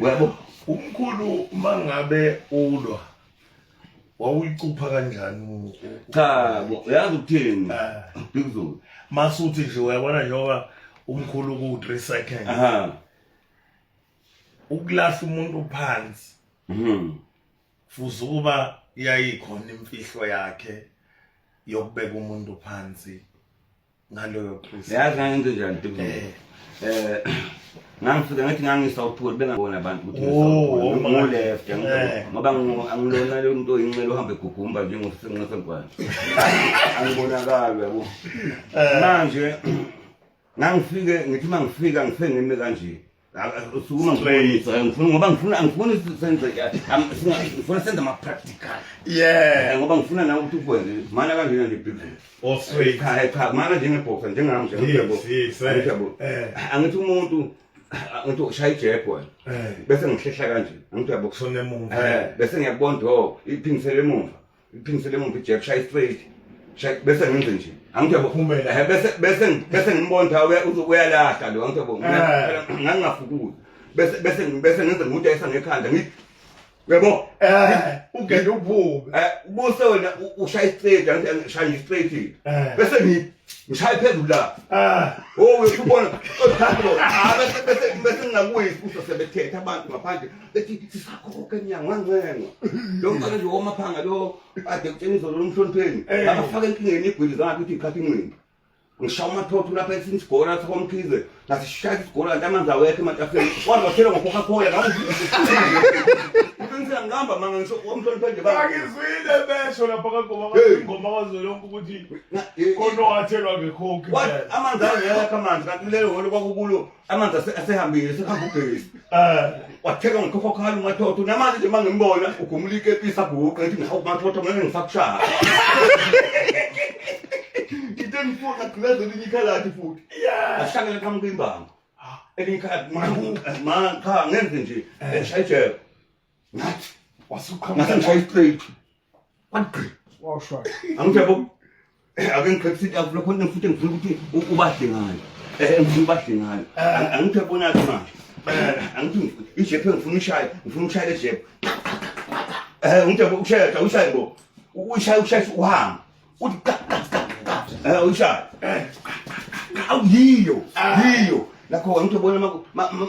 Speaker 1: uyabo
Speaker 2: umkhulu mangabe ulwa wawuyicupha kanjani
Speaker 1: cha uyazi ukuthini Big Zulu
Speaker 2: masuthi nje uyabona njengoba umkhulu ku3 seconds ukulahla umuntu phansi futhi ukuba yayikhona imfihlo yakhe yokubeka umuntu phansi ngaloyo Chris
Speaker 1: yazi ngenze njani Big Zulu ngangifika ngathi ngangisawuphula bengabona abantu ukuthi ngoleft ngoba angilona lo muntu oyinxele uhambe egugumba njengosenqasenkwana angibonakala yabo manje ngangifike ngithi mangifika ngifike ngime kanje usukuma ngifuna ngoba angifuni senze ngifuna senze ama practical ngoba ngifuna nawe ukuthi ukwenze mana kanjena nje Big
Speaker 2: Zulu straight
Speaker 1: cha mana njengeboxer njengami njengebo angithi umuntu ngithi ushaya ijeb wena bese ngihlehla kanje angithi yabo
Speaker 2: kusona emuva
Speaker 1: bese ngiyabona iphingisele emuva ijeb shaya straight bese ngenze nje angithi yabo
Speaker 2: phumela
Speaker 1: bese ngimbona uyalahla lo angithi yabo ngangafukuzi bese ngenze ngumuntu ayisa ngekhanda ngithi yebo
Speaker 2: ugende uphume
Speaker 1: ubuse wena ushaya straight angishaya straight bese ngishaya phezulu la uyubona bese ngingakuyi futhi sebethetha abantu ngaphandle bethi sisakhokha enyanga ngencengo lo mfana nje womaphanga lo ade kutshena izolo lomhlonipheni abafaka enkingeni igwili zakhe ukuthi ikhathi incini ngishaya amathotho lapha esinsigora sokomkhize nasishaya isigora amanzi awekho ematafeni wazothela ngo-Coca-Cola ngihamba manga ngisho omhlonipheni nje
Speaker 2: ngizwile besho lapha kangoma kwazolonke ukuthi khona wathelwa ngecoke
Speaker 1: amanzi angekho amanzi kanti lelo holo kwakukulo amanzi asehambile sekuhamba ugesi watheka ngeCoca-Cola umathotho namanje nje mangimbona ugumula ikepisi abhuqa ngithi ngihawu mathotho ngeke ngisakushaya ngifuna kuleze elinye ikhalathi futhi ashangele kami kwimbanga elinye ikhalathi cha ngenze nje ngishaya ijeb ngathi
Speaker 2: wasuqhamuka
Speaker 1: ngishaya straight
Speaker 3: washwa
Speaker 1: angijabo ake ngiqhekisithi akulokho ngifuthe ngifuna ukuthi ubahle ngani ngifuna ubahle ngani angijabona manje angithi ijepe ngifuna ushaya le jepe ngijabo ushaya bo ushaya uhamba uthi ushaya awuyiyo lakho angijabona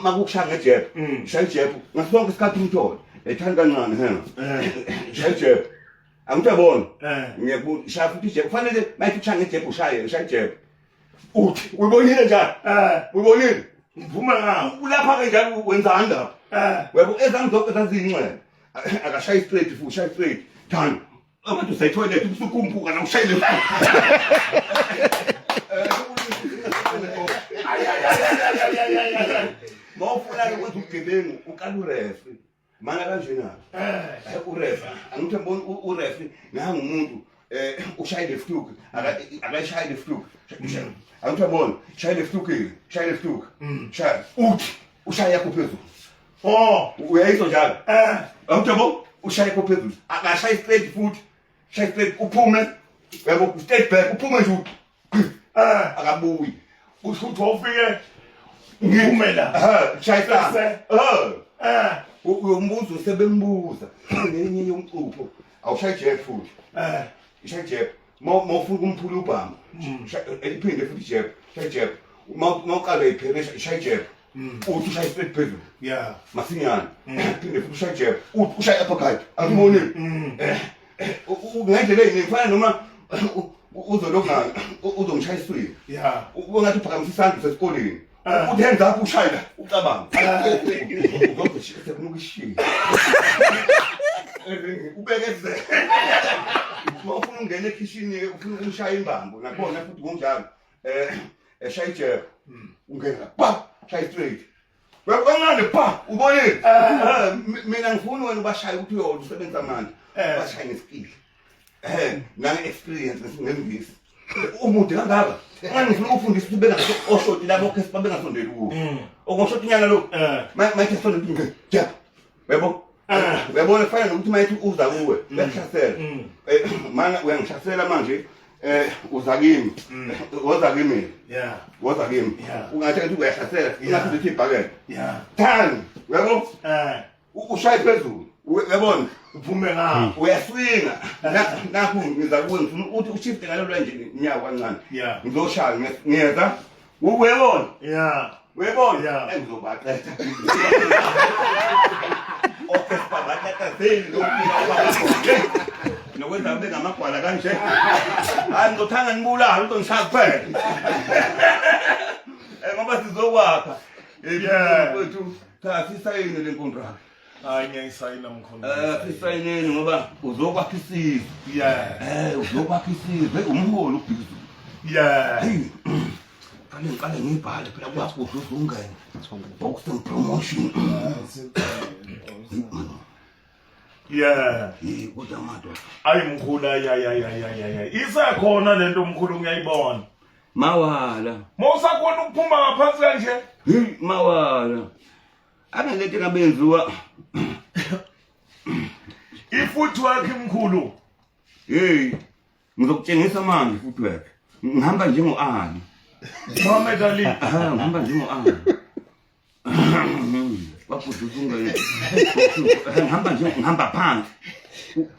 Speaker 1: makushaya ngejepe shaya ijepe ngasonke isikhathi umthole ethanda kancane shaya ijepe angijabona ngiyakubuza shaya futhi ijepe kufanele mayithi ushaya ngejepe ushaya ijepe uthi uyibonile njani uyibonile
Speaker 2: Ngiphuma ngawo.
Speaker 1: Lapha ke njalo wenzani lapha? Webo ezami zonke zazincane. Akashaya straight futhi ushaya straight. Thanda. Abantu sayithoilet usukumpuka na ushayile. Mawufuna ukuthi ugebengu ukala ureferee. Mana kanjena. Ureferee. Angithi ngibona ureferee nanga umuntu ushaya left hook akashaya left hook. Angijabona shaya left hook shaya uthi ushaya kuphezulu uyayizwa njalo angijabona ushaya kuphezulu akashaya straight futhi shaya straight uphume yabo straight back uphume nje akabuyi
Speaker 2: Uthi wofike ngiphume la.
Speaker 1: shaya uyombuza usebembuza ngenye yomcupho awushaya jet futhi ishaya jet mawufuna kumphula ubhamba iphinde futhi jeb mawuqala iphele shaya jeb uthi ushaya straight phezulu masinyane iphinde futhi ushaya jeb uthi ushaya uppercut angibonile ngendlela engifana noma uzolokha uzongishaya iswini ungathi uphakamisa isandla sesikoleni uthi hands up ushaya ucabanga uzokushiya ubekeze ufuna ungena ekitchen ufuna ukushaya imbambo nakhona futhi kunjalo eshaya ijeb ungena pa shaya straight wekwangane pa ubonile mina ngifuna wena ubashaya ukuthi uyodwa usebenza amandla bashaya ngeskill nange experience ngesingengisi umude kangaka ngani ngifuna ukufundisa ukuthi bengaso oshoti labo ke sibabe ngasondeli kuwo okoshoti nyana lo mayithi sonke ngeke jab yebo uyabona kufana nokuthi mayithi uza kuwe bekuhlasela mana uyangihlasela manje uza kimi woza kimi woza kimi ungathi ukuthi uyahlasela ungathi uthi ibhakela thani uyabo ushaya phezulu uyabona
Speaker 2: Uphume ngawo.
Speaker 1: Uyaswinga nakho ngiza kuwe ngifuna ukuthi ushifte ngalelo nje inyawo kancane ngizoshaya ngiyeza uyebona uyebona engizobaqetha okay babaqetha zeni nokwenza kube ngamagwala kanje hayi ngizothanga ngibulala uzongishaya kuphela ngoba sizokwakha mfowethu cha sisayini le contract
Speaker 2: hayi ngiyayisayina mkhulu
Speaker 1: sisayineni ngoba uzokwakha isizwe uzokwakha isizwe umholo ubhizu Kale ngibhale phela kwakho uzungene box and promotion kodwa madoda
Speaker 2: ayi mkhulu ya isakhona lento mkhulu ngiyayibona
Speaker 1: mawala
Speaker 2: mawusakhona ukuphuma ngaphansi kanje
Speaker 1: mawala abenze ngabenziwa
Speaker 2: ifootwork mkhulu
Speaker 1: ngizokutshengisa manje ifootwork ngihamba njengo-Ali
Speaker 2: Muhammad Ali
Speaker 1: ngihamba njengo-Ali waphuthuzunga ngihamba phansi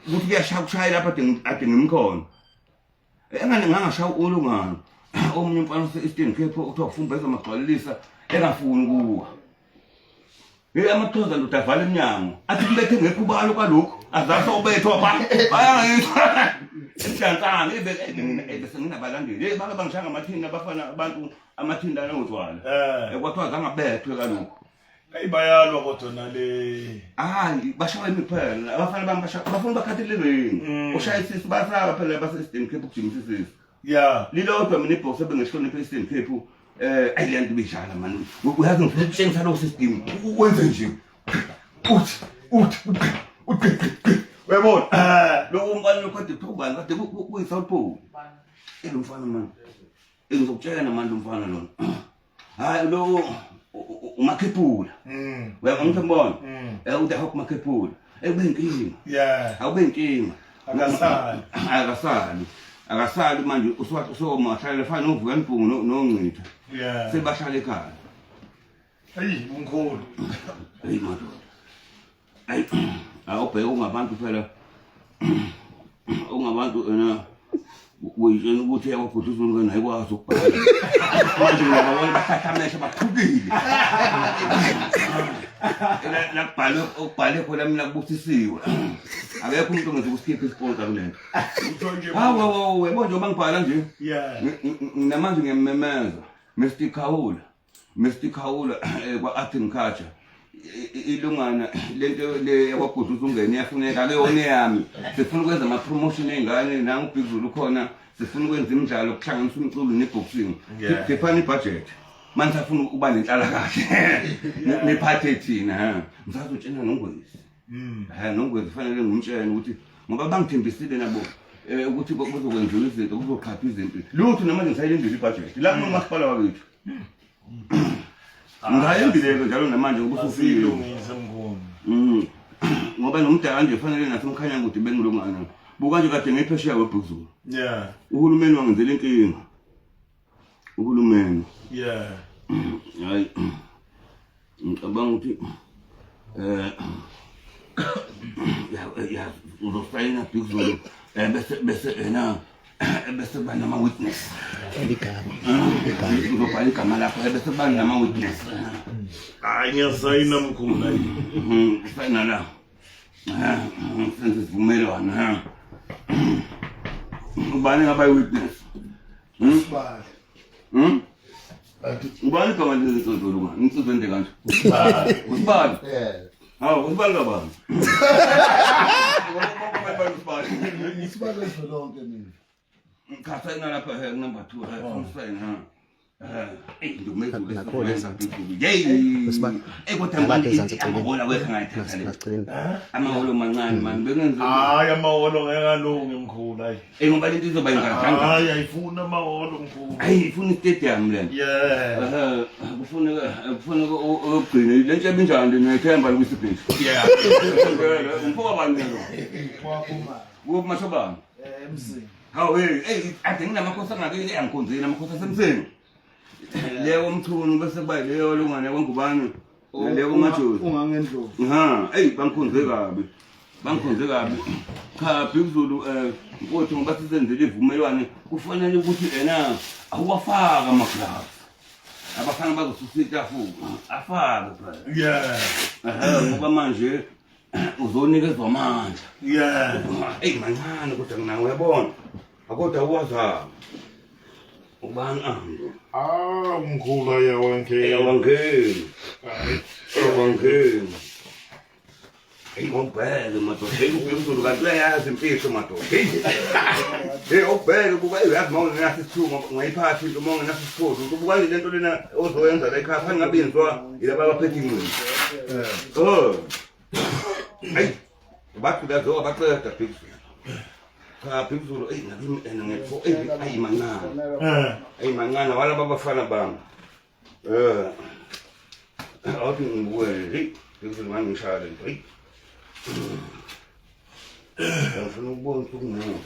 Speaker 1: ukuthi kuyashaya lapha ade ngimkhona engane ngangashaya ulungano omunye umfana ose-Eastern Cape kuthiwa kufumbeza magcwalelisa engafuni kuwa amathoza ndoda avala emnyango athi kubethe ngekhubalo kwalokhu azathi obethwa pha ayangizwa esijansana bese nginabalandeli bake bangishaya ngamathinda abafana abantu amathinda anotshwala kwathiwa zangabethwe kalokhu
Speaker 2: bayalwa kodwa nale
Speaker 1: hayi bashaya imiphela abafana bami bafuna bakhatheleleni ushaya isisi basaba phela base-Eastern Cape ukujimisa isisi lilodwa mina ibhoksi ebengishloniphe e-Eastern Cape ayilanto bejala mani uyazi ngifuna ukutshengisa lo system wenze nje uthi uyabona lo mfana lokade phobani kade kuyi-South Pole lo mfana mani engizokutshela manje lo mfana lona hayi lo umakhephula uyabona ngibona uthi akho kumakhephula ekube inkinga awube inkinga akasali manje usomashayela fana novuka impungu noncitha
Speaker 2: Yeah.
Speaker 1: sebashala ekhaya
Speaker 2: Hey, mkhulu.
Speaker 1: hey madoda hey awubheka ungabantu phela ungabantu uyitshela ukuthi yakubhuduza ngene ayikwazi ukubhala manje ngiyabona basathamesha baphukile lakubhale khona mina kubusisiwe akekho umuntu ongeze ukuskipha isiponsa kulento hawo webo nje bangibhala nje
Speaker 2: Yeah.
Speaker 1: namanje ngiyamemeza Mr. Khawula kwa agriculture ilungana lento le yakubhuduza ungene yafuneka akuyona yami sifuna ukwenza ama promotion engane nangu Bigzulu khona sifuna ukwenza imidlalo ukuhlanganisa umculo neboxing siphana ibudget manje sifuna ukuba nenhlala kahle nephathe thina ngizazotshena noNgwezi noNgwezi fanele ngumtshene ukuthi ngoba bangithembisile nabo ukuthi kuzokwenziwa izinto kuzoqhapha izinto lutho namanje ngisayilindile ibudget la kunomasipala wakwethu ngayendileke njalo namanje ubusufile
Speaker 2: Silungise mkhulu.
Speaker 1: ngoba nomdala nje fanele nathi umkhanya ukuthi bengilungana buka nje kade ngiphesheya weBhuzulu
Speaker 2: Yeah.
Speaker 1: uhulumeni wangenzela inkinga uhulumeni
Speaker 2: Yeah.
Speaker 1: hayi ngicabanga ukuthi ya uzofayina Bhuzulu bese bese banama witness uzobhala igama lakho bese banama witness
Speaker 2: Hayi ngiyasayina mkhulu la.
Speaker 1: Fayina la senze sivumelwano ubani ngaba witness
Speaker 2: Sibali.
Speaker 1: ubani igama lezintolo ngani insizwe ende kanje usibali usibali kabani
Speaker 3: Isibalo lonke mina.
Speaker 1: Ngikhathena lapha number 2 fine ndumezulu lesenza Bhuzulu yey kodwa manje amaholo wekha ngayithatha amaholo mancane man bengenze
Speaker 2: Hayi amaholo ngekalungi mkhulu hayi.
Speaker 1: ngoba lento izoba ingakanje
Speaker 2: Hayi ayifuna amaholo mkhulu.
Speaker 1: ifuna istadium lento
Speaker 2: Yeah.
Speaker 1: kufuneka ugcine lento ebinjani ngiyithemba lokwisibhizi
Speaker 2: Yeah.
Speaker 1: umfoka bani lo
Speaker 3: Waphuma.
Speaker 1: kumashabani
Speaker 3: Emsini.
Speaker 1: hawu ade nginamakhosi angakini angikhonzile amakhosi asemseni leyo umthunu bese kuba leyo lungane kwengubani leyo majozi
Speaker 3: Ungangendlovu.
Speaker 1: bangikhonze kabi cha Bhuzulu mfowethu ngoba sisenzele ivumelwane kufanele ukuthi awafaka amaglass abafana bazosusita futhi afake phela
Speaker 2: Yeah.
Speaker 1: ngoba manje uzonikezwa amandla
Speaker 2: Yeah.
Speaker 1: mancane kodwa nginawe uyabona akodwa uwazama ubani
Speaker 2: Mkhulu ayawangena.
Speaker 1: awangeni
Speaker 2: Hayi.
Speaker 1: ngobheke madoda uBhuzulu kanti uyayazi imfihlo madoda ubheke kuba uyazi uma ungenaso isithungo ungayiphathi into uma ungenaso isiphozo ubuka nje lento lena ozoyenza la ekhaya fanele ngabinzwa yilaba abaphethe ingqondo bathi bazoba baqeda Bhuzulu cha Bhuzulu ngekho mancane wala babafana bami awuthi ngibuke Bhuzulu manje ngishaya lento ngifuna ukubona ukuthi kunini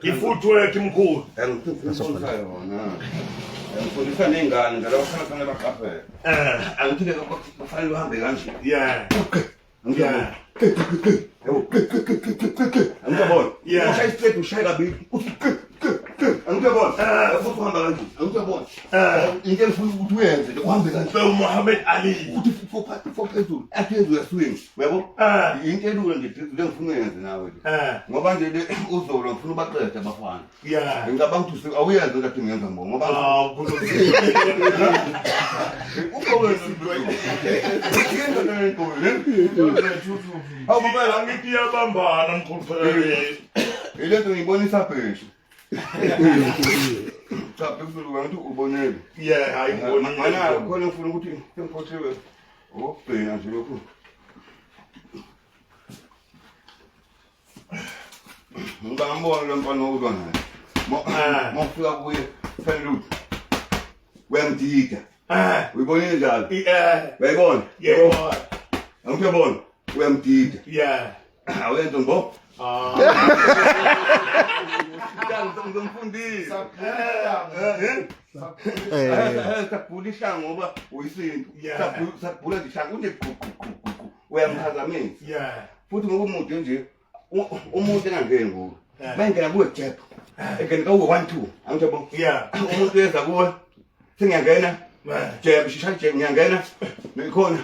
Speaker 2: I-footwork mkhulu.
Speaker 1: ngifundisa yona ngifundisa ney'ngane njalo abafana fanele baqaphele angithi-ke kufanele uhambe kanje
Speaker 2: Yeah.
Speaker 1: angiyabona angiyabona ushaya istraight ushaye kabili angiyabona futhi uhamba kanje angiyabona into engifuna ukuthi uyenze uhambe kanje
Speaker 2: Muhammad Ali.
Speaker 1: ukuthi for phezulu aphezulu uyaswing uyabo into elula nje le ngifuna uyenze nawe ngoba nje le uzolo ngifuna ubaqede abafana
Speaker 2: Yeah.
Speaker 1: ngicabanga ukuthi awuyenze kade ngenza mbo ngoba
Speaker 2: Awubona ngithi iyabambana mkhulu.
Speaker 1: ilento ngiyibonisa phesha cha Bhuzulu ngithi ubonele
Speaker 2: Yeah, hayi ngibonile.
Speaker 1: mana khona ngifuna ukuthi sengiphothewe ukubheka nje lokhu ngibambona lo mfana uzwa naye mofika kuye fanele ukuthi uyamdida uyibonile njalo
Speaker 2: Yeah.
Speaker 1: uyayibona
Speaker 2: Yeah.
Speaker 1: angiyabona uyamdida
Speaker 2: Yeah.
Speaker 1: Awenza ngo.
Speaker 2: Ah.
Speaker 1: Ngizomfundisa. Sakubula ihlangu ngoba uyisinto. Sakubula ihlangu unegugugugu. Uyamphazamisa.
Speaker 2: Yeah.
Speaker 1: Futhi ngoba umuntu nje umuntu engangeni kuwe. Bayingena kuwe jeb. Engena kuwe 1 2. Angijabo.
Speaker 2: Yeah.
Speaker 1: Umuntu eza kuwe. Singiyangena. Jeb shisha jeb ngiyangena. Ngikhona.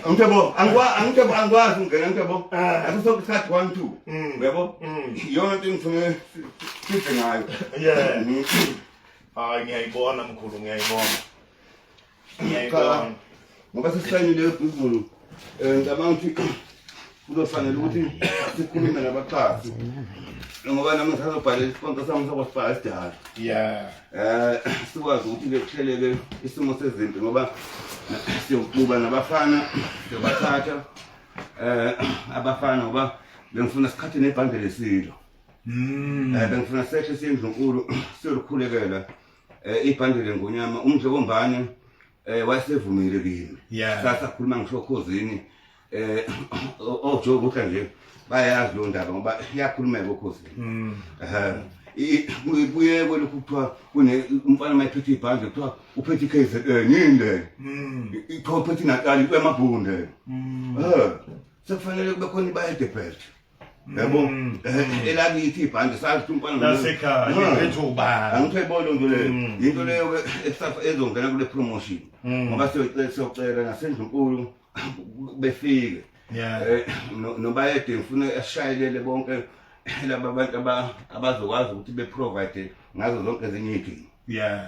Speaker 1: Angijabo angikwazi ungena angijabo. Akusonke isikhathi 1 2. Uyabo? Iyona into engifuna size ngayo.
Speaker 2: Yeah. Hayi ngiyayibona mkhulu ngiyayibona. Ngiyayibona.
Speaker 1: Ngoba sesayinile eBhizulu ngicabanga ukuthi kuzofanele ukuthi sikhulume nabaxhasi ngoba nami ngisazobhala isiponto sami sokwasibhala sidala.
Speaker 2: Yeah.
Speaker 1: Sikwazi ukuthi-ke kuhleleke isimo sezinto ngoba siyokuba nabafana siyobathatha abafana ngoba bengifuna sikhathe nebhande lesilo. Bengifuna sehle siyindlunkulu siyolukhulekela ibhandle ngonyama umdlokombane wasevumile kimi. Sasakhuluma ngisho khosini oJobe uhle nje bayazi lo ndaba ngoba iyakhulumeka ekhosini. Ibuye kwelokhu kuthiwa umfana mayiphethe ibhandle kuthiwa uphethe KZN yinde. Ithiwa uphethe iNatali kwemabhunde. Sekufanele kube khona ibayedebelt. Yabo elakithi ibhande sathi umfana
Speaker 2: lasekhaya iphethe ubani.
Speaker 1: Angithebolo nto leyo. Into leyo ke ezongena kule promotion. Ngoba siyocela nasendlunkulu befike. Nobayede ngifuna ashayelele bonke laba bantu abazokwazi ukuthi beprovide ngazo zonke ezinye idingo.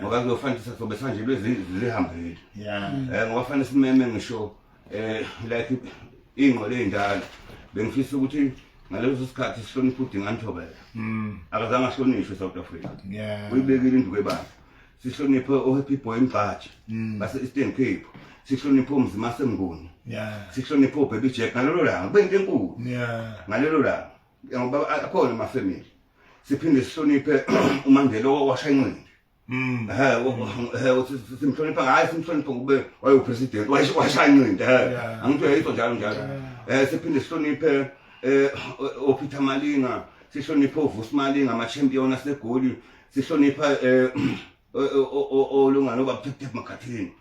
Speaker 1: Ngoba kuzofanele sizobe sanje bezihambile. Ngoba fanele simeme ngisho like ingqole endala. Bengifisa ukuthi ngaleso sikhathi sihloniphe uDingantobela. Akazange ahlonishwe eSouth Africa. Uyibekile induku ebandla. Sihloniphe oHappy Boy Mgcaji base Eastern Cape. Sihloniphe uMzima Semnguni. Sihloniphe uBaby Jack ngalelo langa kube into enkulu. Ngalelo langa ngoba akhona amafamily. Siphinde sihloniphe uMandela owashayincindi. Simhlonipha ngaye simhlonipha kube wayepresident washayincindi. Angithi uyayizwa njalo njalo. Siphinde sihloniphe oPeter Malinga, sihloniphe uVusi Malinga ama-champion asegoli, sihlonipha olungano baPhethep Makhathini.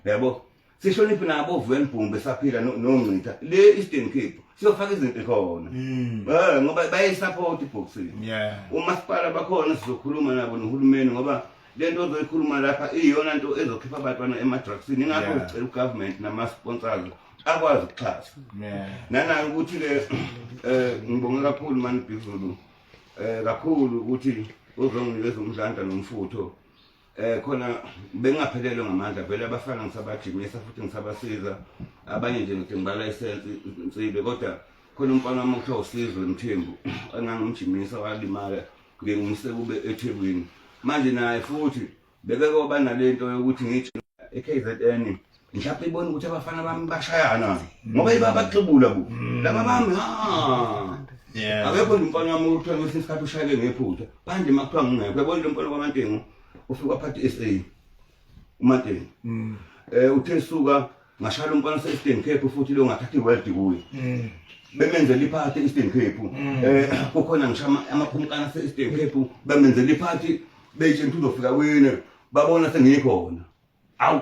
Speaker 1: Yabo sihloniphe nabo Vuyenbhumbe saphila noNgcitha le Eastern Cape siyofaka izinto khona ngoba bayisupport iboxing. Umasipala bakhona sizokhuluma nabo nohulumeni ngoba lento ozoyikhuluma lapha iyona into ezokhipha abantwana emadrugsini ingakho ucela ugovernment nama-sponsors akwazi ukuxhasa. Nanani ukuthi-ke ngibonge kakhulu mani Bhizulu kakhulu ukuthi uzonginikeza umdlandla nomfutho. Khona bengaphelelwe ngamandla vele abafana ngisabajimisa futhi ngisabasiza abanye nje ngithi ngibalayisensi insibe kodwa khona umfana wami okuthiwa uSizwe Mthembu engangimjimisa walimala ngimse kube eThekwini manje naye futhi beke koba nalento yokuthi ngithi eKZN ngishaphe ibona ukuthi abafana bami bashayana ngoba ibabaxubula bu laba bami akekho umfana wami ukuthiwa ngesinye isikhathi ushayeke ngephutha manje makuthiwa ngingekho yabona lo mfana kwaMantengo ufika phathi SA uMantengo uthe suka ngashala umfana se-Eastern Cape futhi lo ngathatha iWorld kuye bemenzela iphathi e-Eastern Cape kukhona ngisho amaphumkana se-Eastern Cape bemenzela iphathi beyitshela ukuthi uzofika kwini babona sengikhona awu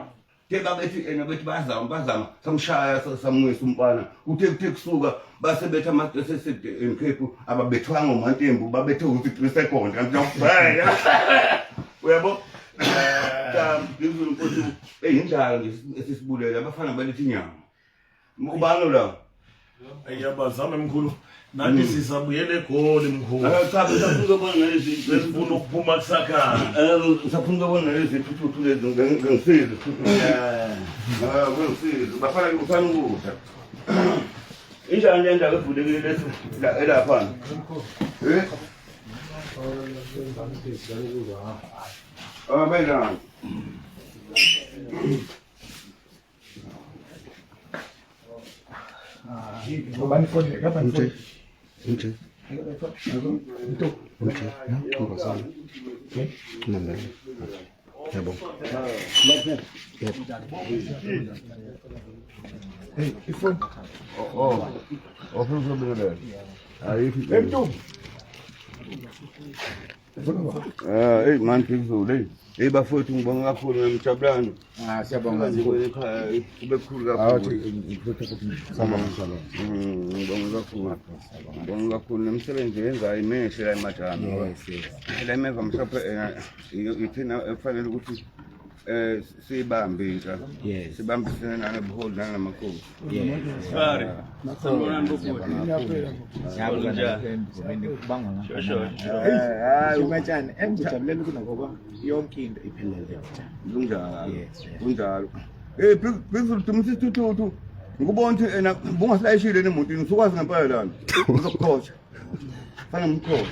Speaker 1: keba bethi bethi bazama samshaya samwisa umfana uthe kusuka base bethe ama-e-Eastern Cape ababethwanga uMantembu babethe ukuthi 3 seconds kanti ngiyakubheka uyabo Bhizulu mfowethu eyindlala esisibulela abafana balethe inyama ubalo la
Speaker 2: ayabazama mkhulu nathi sisabuyele eGoli mkhulu.
Speaker 1: Cha sifuna ukubona nalezi
Speaker 2: sifuna ukuphuma kusakhaya.
Speaker 1: Sifuna ukubona nalezi thuthu lezi ngengisiza. Ngengisiza bafana ufana ukudla. Injani le ndawo evulekile lethi elapha. Bela.
Speaker 2: Ngobani phone lapha phone.
Speaker 4: Nje. Nje. Ngozana. Namba. Yabo.
Speaker 2: Ifoni.
Speaker 1: Ofuna ukubekelela. Ayithi. Hey man Phikizulu hey. Hey bafowethu ngibonga kakhulu ngemjabulano.
Speaker 3: Siyabonga
Speaker 1: ekhaya kube kukhulu kakhulu. Ngibonga kakhulu nemsebenzi yenzayo imehle la eMajana. La emeva mhlawumbe ithina efanele ukuthi sibambe nja. Sibambisene nanebuholi nangamakhosi.
Speaker 5: Sorry. Sanibona nibofuna.
Speaker 3: Hayi Machane engijabulela ukunagoba yonke into iphelele
Speaker 1: kunjalo. Hey Phikizulu dumisa isithuthu. Ngikubona ukuthi ena bungasayishile nemotini usukwazi ngempela lana. Uzokukhosha. Fana umkhosha.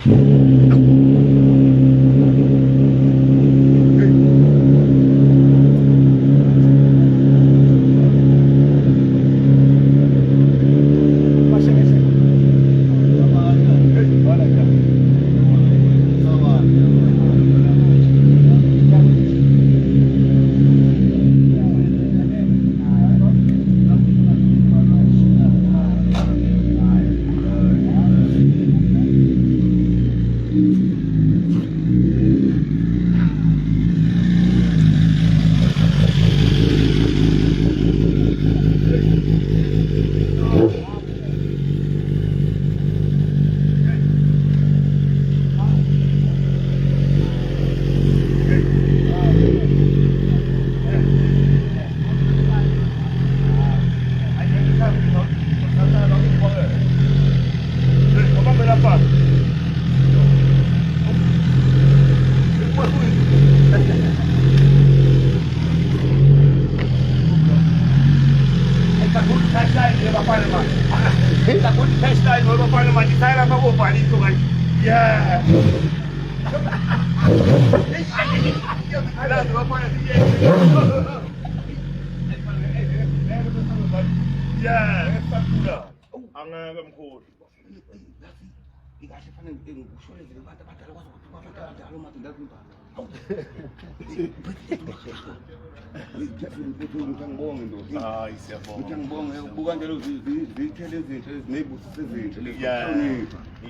Speaker 2: Angeke mkhulu.
Speaker 1: Ikahle fanele ngikushweleze abantu abadala kwazi ukuthi ngibonge ndoda.
Speaker 2: Hayi siyabonga.
Speaker 1: Ngibonge ubuka njalo zithele izinto ezinebusise izinto lezi.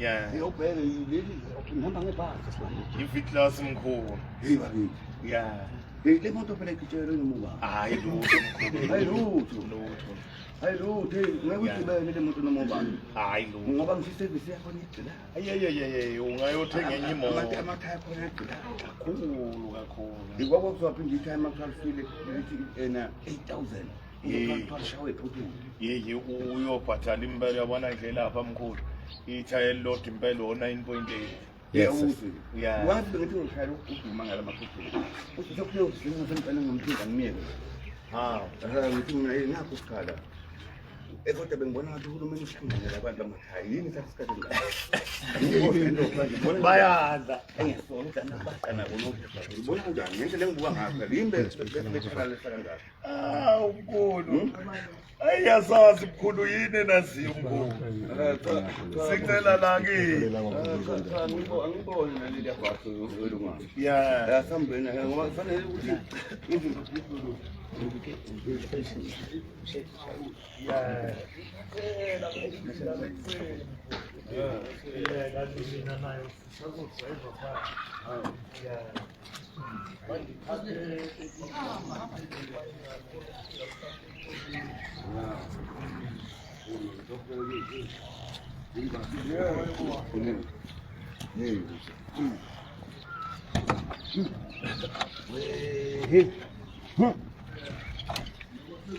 Speaker 2: Yeah.
Speaker 1: Eyobheke leli ngihamba ngebhasi.
Speaker 2: Ifitlas mkhulu.
Speaker 1: Hey bakithi.
Speaker 2: Yeah.
Speaker 1: Le moto phela igitshele ngemuva.
Speaker 2: Hayi lutho mkhulu.
Speaker 1: Hayi lutho.
Speaker 2: Lutho.
Speaker 1: Hayi lutho ngeke ugibele le moto noma
Speaker 2: Hayi lutho.
Speaker 1: ngoba ngiseservice yakhona igcila.
Speaker 2: Ayeyeyeye ungayothenga enye imoto.
Speaker 1: Amathaya khona egcila.
Speaker 2: Kakhulu.
Speaker 1: Ngikwakuzophinde i-time akusalifile lithi ena 8,000. Shawe phuthu.
Speaker 2: Yeye uyobhatala impela yabona nje lapha mkhulu. Ithaya lot impela o 9.8.
Speaker 1: Yeah.
Speaker 2: Yeah.
Speaker 1: Wathi ngithi ngishayela ukuduma ngala maphuthu. Uthi sokuyo ngizempela ngimthinta ngimiyeke. Ngithi mina nakho isikhala. Kodwa bengibona ngathi uhulumeni uhlanganyela abantu amakhaya. Yini isikhathi esikhathi?
Speaker 2: Bayadla.
Speaker 1: Engesonto nabaqana bonke. Ngibona kanjani ngendlela engibuka ngayo. Limbe bethakala lesaka ngalo.
Speaker 2: Mkhulu. Ayasazi mkhulu yini naziyo mkhulu. Sicela la kimi.
Speaker 1: Angiboni naleli yabhaso yolunga.
Speaker 2: Yeah.
Speaker 1: Yasambeni ngoba kufanele ukuthi izinto zikhulu.
Speaker 2: Yeah.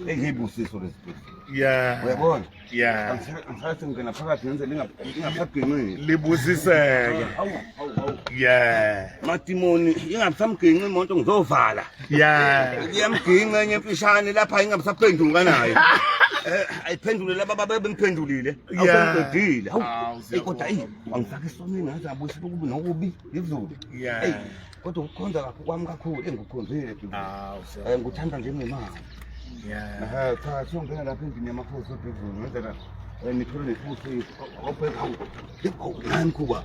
Speaker 1: Ngibusiso lesibili.
Speaker 2: Yeah.
Speaker 1: Uyabona?
Speaker 2: Yeah.
Speaker 1: Angisathi ngena phakathi ngenze lingaphagenqini.
Speaker 2: Libusiseke. Yeah.
Speaker 1: Matimoni ingasamgenqi imoto ngizovala.
Speaker 2: Yeah.
Speaker 1: Iyamginqa enye emfishane lapha ingabisaphenduka nayo. Ayiphendule laba babengiphendulile. Awusengiqedile. Kodwa angifaka isonini ngaze abuyise ukubi nokubi izulu.
Speaker 2: Yeah.
Speaker 1: Kodwa ukukhonza kakhulu kwami kakhulu engikukhonzile. Ngikuthanda nje ngemali.
Speaker 2: Yeah.
Speaker 1: Cha siyongena lapha endlini yamakhosi ophezulu ngenzela nithole nefuthi ophe nani kuba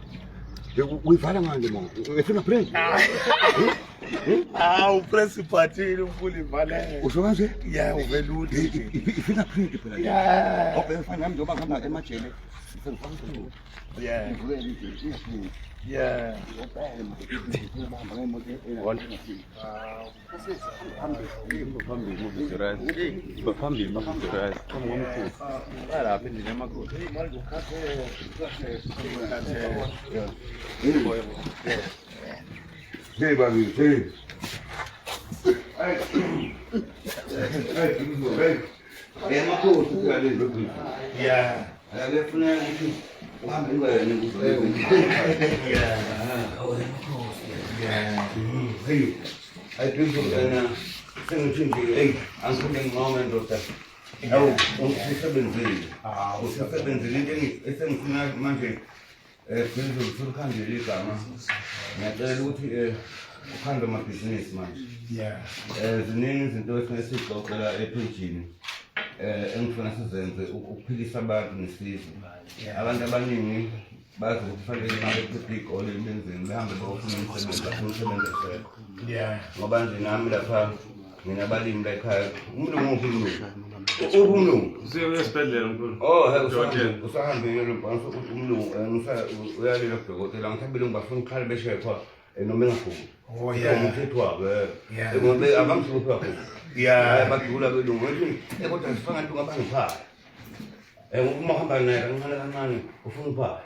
Speaker 1: uyivala manje mo ngifuna break
Speaker 2: Hawu press iphathile umkhulu ivalele.
Speaker 1: Usho kanje?
Speaker 2: Yeah, uvelute.
Speaker 1: I-fingerprint phela.
Speaker 2: Yeah.
Speaker 1: Obe mfana nami njengoba ngihamba emajele.
Speaker 2: Yeah. Yeah.
Speaker 1: Hey, baby, hey. Hey, makhosi ukuyale lokhu.
Speaker 2: Yeah.
Speaker 1: Akefuna ukuthi uhambe ngwena ukuthi.
Speaker 2: Yeah. Yeah.
Speaker 1: Hey. Ayikho kana sengithi nje hey, angifune ngqondo ndoda. Awu, usisebenzile. Usisebenzile into esengifuna manje phezulu fukukhambile igama. Ngiyacela ukuthi ukhande amabhizinisi manje.
Speaker 2: Yeah.
Speaker 1: Ziningi izinto esizixoxela ephejini. Engifuna sizenze ukuphilisa abantu nesizwe. Abantu abaningi bazi ukuthi fanele ngabe public ole benzeni behambe bayofuna umsebenzi esekho.
Speaker 2: Yeah.
Speaker 1: Ngoba nje nami lapha mina abalimi la ekhaya umuntu ngumlungu. Umlungu.
Speaker 5: Siye esibhedlela mkhulu.
Speaker 1: Oh, usahambile lombanso ukuthi umlungu uyalila kudokotela ngithabile ngibafuna ukhala beshekwa noma engakhulu.
Speaker 2: Oh yeah.
Speaker 1: Umthetho wabo.
Speaker 2: Yeah.
Speaker 1: Ngoba abamhluphi kakhulu.
Speaker 2: Yeah.
Speaker 1: Badlula belungu ukuthi kodwa sifanga into ngabangiphaya. Uma uhamba naye kancane ufuna uphaya.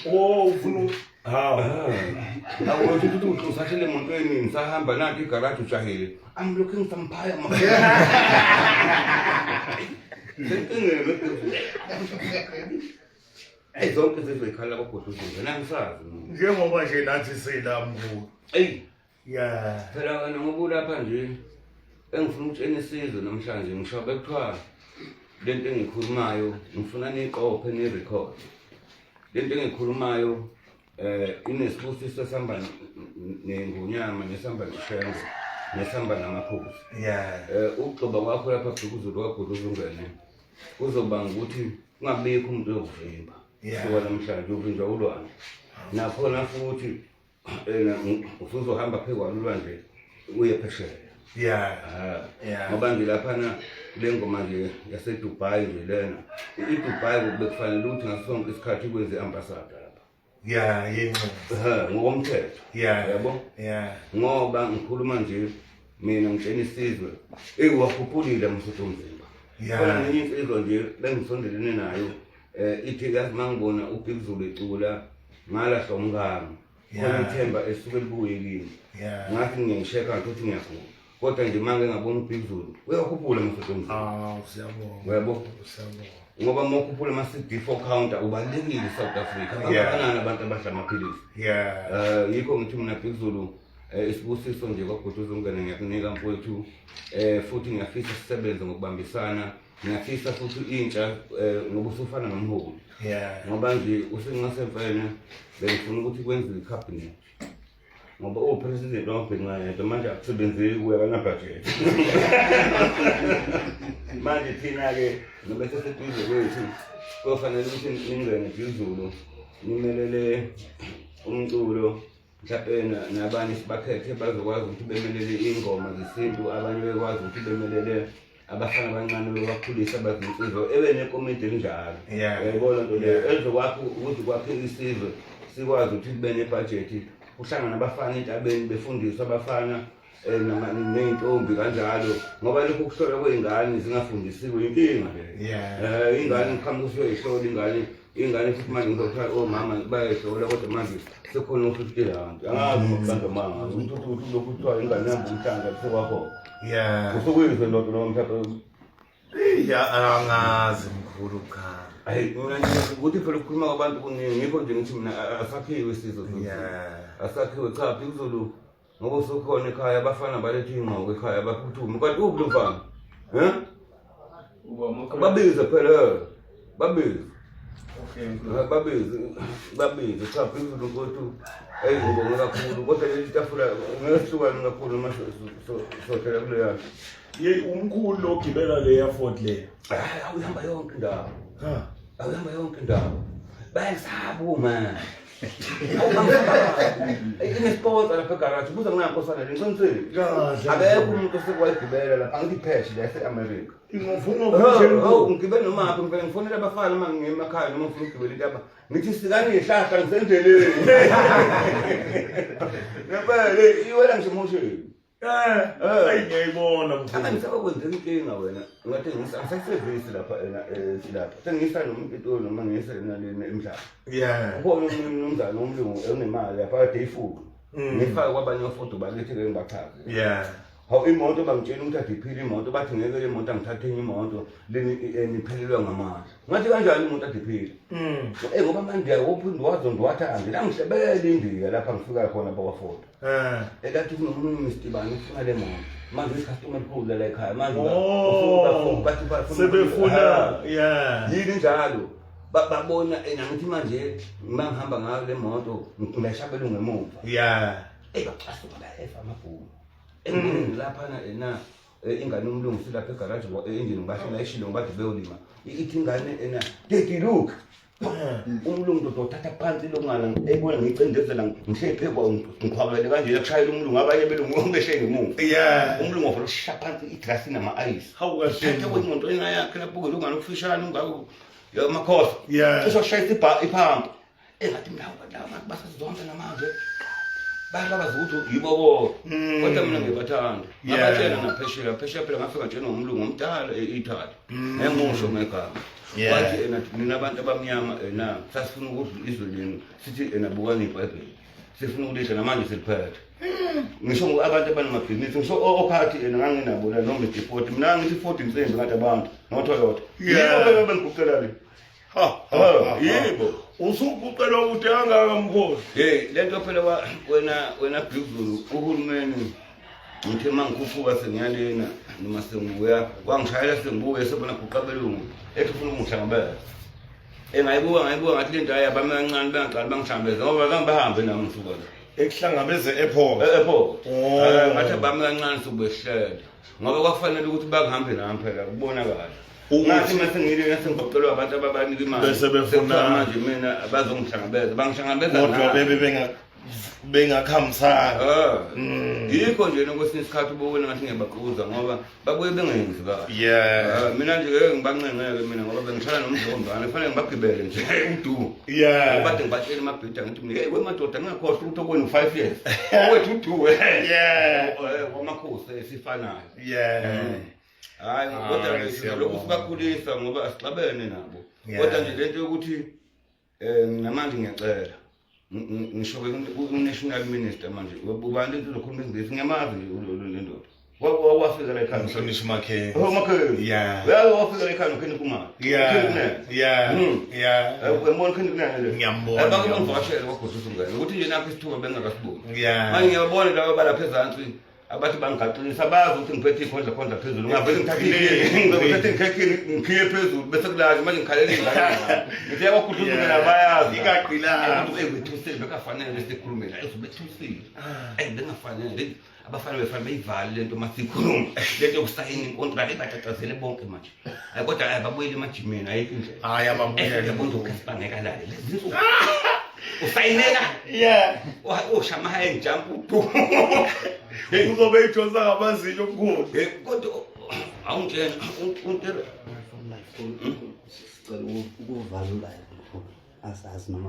Speaker 2: Oh, ufuna
Speaker 1: Awuthi ukuthi usahlele emontweni nisahamba nathi igarage ujahile. I'm looking some pie my. Hey, zonke zizikhala bakhohluzile nangisazi.
Speaker 2: njengoba nje nathi sila mkhulu.
Speaker 1: Hey,
Speaker 2: Yeah.
Speaker 1: phela wena ngoba lapha nje engifuna ukuthi enisizwe namhlanje ngishobe kuthiwa lento engikhulumayo ngifuna niqophe ni-record. Lento engikhulumayo inesibusiso esihamba nengonyama nesihamba neshenze nesihamba namakhosi.
Speaker 2: Yeah.
Speaker 1: Ukugcoba kwakho lapha Bhekuzulu kwaGudluza ungene kuzobanga ukuthi kungabikho umuntu oyokuvimba.
Speaker 2: Yeah.
Speaker 1: Kuba namhlanje uvinjwa ulwane. Nakhona futhi usuzohamba phezulu ulwandle uye phesheya.
Speaker 2: Yeah. Yeah.
Speaker 1: Ngoba ngilaphana le ngoma nje yaseDubai nje lena. IDubai bekufanele ukuthi ngasonke isikhathi kwenze ambassador lapha.
Speaker 2: Yeah, yinqo.
Speaker 1: Ngokomthetho.
Speaker 2: Yeah.
Speaker 1: Yabo?
Speaker 2: Yeah.
Speaker 1: Ngoba ngikhuluma nje mina ngitshela isizwe wakhuphulile umsuthu umzimba.
Speaker 2: Yeah.
Speaker 1: Khona ngenye insizwa nje lengisondelene nayo ithi yazi mangibona uBhekuzulu ecula ngalahla umngami. Khona ithemba esuke libuye kimi.
Speaker 2: Yeah.
Speaker 1: Ngathi ngiyisheka ukuthi ngiyagula. Kodwa nje manje ngabona uBhekuzulu uyakhuphula umsuthu umzimba.
Speaker 2: Siyabonga.
Speaker 1: Yabo?
Speaker 2: Siyabonga.
Speaker 1: Ngoba mawukhuphula ama-CD4 counter ubalekile South Africa.
Speaker 2: Yeah.
Speaker 1: Abangakanani abantu abadla amaphilisi.
Speaker 2: Yeah.
Speaker 1: Yikho ngithi mina Bhekuzulu isibusiso nje kwaGudluza ungene ngiyakunika mfowethu futhi ngiyafisa sisebenze ngokubambisana ngiyafisa futhi intsha ngoba usufana nomholi
Speaker 2: Yeah.
Speaker 1: ngoba nje usengasemfene bengifuna ukuthi kwenziwe icabinet ngoba upresident wabhenqayo manje akusebenzeki kuya kana budget manje thina ke ngoba sesibize kwethu kofanele ukuthi ningene Bhekuzulu nimelele umculo mhlawumbe nabanye sibakhethe bazokwazi ukuthi bemelele ingoma zesintu abanye bekwazi ukuthi bemelele abafana abancane bebakhulisa abazinsizwa ebenekomiti elinjalo yayibona nto leyo elizokwakho ukuthi kwakhe isizwe sikwazi ukuthi kube nebudget uhlangana abafana entabeni befundiswa abafana ney'ntombi kanjalo ngoba lokhu kuhlola kwey'ngane zingafundisiwe inkinga le ingane ngikhambe kusiyoyihlola ingane futhi manje ngizothatha omama bayayihlola kodwa manje sekhona u-50 rand angazi ngokubantu manga umthuthuthi lokhu kuthiwa ingane yami umhlanga kusekwakhona usukuyizwe lonto noma mhlawumbe
Speaker 2: angazi mkhulu khaya.
Speaker 1: hayi mina nje ukuthi phela ukukhuluma kwabantu kuningi ngikho nje ngithi mina asakhiwe isizwe asakhiwe cha Bhekuzulu ngoba usukhona ekhaya abafana baletha ingqoko ekhaya baphuthume kanti uphi lo mfana babize phela babize babize cha Bhekuzulu nkotu ngibonge kakhulu kodwa leli tafula ngehlukana kakhulu mase sothela kule yakhe
Speaker 2: Umkhulu lo gibela le airport le.
Speaker 1: awuhamba yonke indawo awuhamba yonke indawo bayasaba uma Inesport lapha egarage buza nginankosana lenqinisile. Akekho umuntu osekwayigibela lapha angipheshe la ese-America.
Speaker 2: Ingofuna ukutshela
Speaker 1: ngigibele noma ngaphi ngivele ngifonela abafana uma ngiyemakhaya noma ngifuna ukugibela into apha ngithi sikani ihlahla ngisendleleni. Ngempela iwela ngisho emosheni.
Speaker 2: Hayi ngiyayibona mfowethu.
Speaker 1: Angisakwenza inkinga wena ngathi ngisasevisi lapha lapha sengiyisa nomuntu noma ngiyisa nalena emhlaba. Ubona umnumzana omlungu onemali lapha kade ifuku ngifaka kwabanye abafundi bakithi ke ngibachaze. Hawu imoto bangitshela ukuthi adiphile imoto bathi ngeke le moto angithathe enye imoto leni niphelelwe ngamandla. Ngathi kanjani umuntu adiphile? Ngoba manje wophinde wazondiwathanda la ngihlebele indiya lapha ngifika khona bakwafoto. Ekathi kunomunye Mstibani ufuna le moto. Manje icustomer likhulu la ekhaya manje bathi
Speaker 2: sebefuna
Speaker 1: yini njalo babona ngithi manje mangihamba ngayo le moto ngishabela ngemuva. Bacasuka bayefa amabhuku. Lapha ingane umlungu silapha egarage endini ngibashela eshilo ngibathi beyolima ithi ingane daddy look umlungu uthatha phansi lokungana ebona ngicindezela ngishephe ngikhwabele kanje ekushayela umlungu abanye belungu beshe ngemuva umlungu wafuna ukushaya phansi igrasi nama ice hathe kwemoto yakhe lapho lokungana ukufishana ungako yamakhosi cisho shayisa iphampa engathi mlawu basazonke namanje bayabaza ukuthi yibo kodwa mina ngibathanda abatshela naphesheya phela ngafika nje nomlungu omdala eItaly emusho ngegama wathi nina abantu abamnyama sasifuna ukuthi izolini sithi bukani iBhayibheli sifuna ukulidla namanje siliphethe ngisho abantu abanamabhizinisi ngisho ophathi nganginabo la noma i40 mina ngithi 40 insimbi ngathi abantu noToyota yibo bengiguqela le yibo usukucela ukuthi angaka mkhosi lento phela wena Bhizulu uhulumeni ngithe mangikhuphuka sengiyalena noma sengibuya kwangishayela sengibuye sebona kuqabelungu ethi ufuna ungihlangabeza ngayibuka ngathi lento ayabami kancane bengaqala bangihlambeze ngoba bangibahambe nami ngisuka la
Speaker 2: ekuhlangabeze airport
Speaker 1: ngathi abami kancane sobehlela ngoba kwakufanele ukuthi bangihambe nami phela kubonakala ngathi mase ngilena sengiqoqelwa abantu ababanika imali
Speaker 2: bese befuna
Speaker 1: manje mina bazongihlangabeza bangihlangabeza
Speaker 2: kodwa bebe bengakhamisana
Speaker 1: yikho nje kwesinye isikhathi ubona ngathi ngiyabaquza ngoba babuye bengenzi kahle mina nje ngibancenceke mina ngoba bengishaya nomdlondwana kufanele ngibagibele nje udu bade ngibatshela emabhida ngithi mina hey wemadoda ngingakhohlwa ukuthi okweni 5 years owethu udu wamakhosi sifanayo hayi kodwa nje lokhu sibakhulisa ngoba asixabene nabo kodwa nje lento yokuthi namanje ngiyacela ngisho unational minister manje ubani into lokhuluma ingisi ngiyamazi lendoda wafika la ekhaya
Speaker 2: Mhlonishwa Makhenge
Speaker 1: wafika la ekhaya ukheni kumali wembona ukheni kunene
Speaker 2: ngiyambona
Speaker 1: bakubonvashela kwagodusa ngane ukuthi nje nakho isithuba bengakasiboni manje ngiyabona laba balapha ezantsi abathi bangigaqisa bazi ukuthi ngiphethe ikhondla phezulu ngavele ngithathe ngikhiye phezulu bese kulazi manje ngikhalela ingane ngithi yakwakhuduzela nabayazi
Speaker 2: igaqila
Speaker 1: bethusile bekafanele sikhulume la ezobethusile bengafanele abafana befana beyivale lento masikhuluma lento yokusayina inkontrakt ebatatazele bonke manje kodwa babuyele emajimeni ayikho indlela
Speaker 2: hayi ababuyele
Speaker 1: bonke ukasibaneka la lezinto usayineka ushama high jump tu
Speaker 2: uzobe ijosa ngamazinyo omkhulu
Speaker 1: kodwa awungitshela
Speaker 4: ukuvalula asazi noma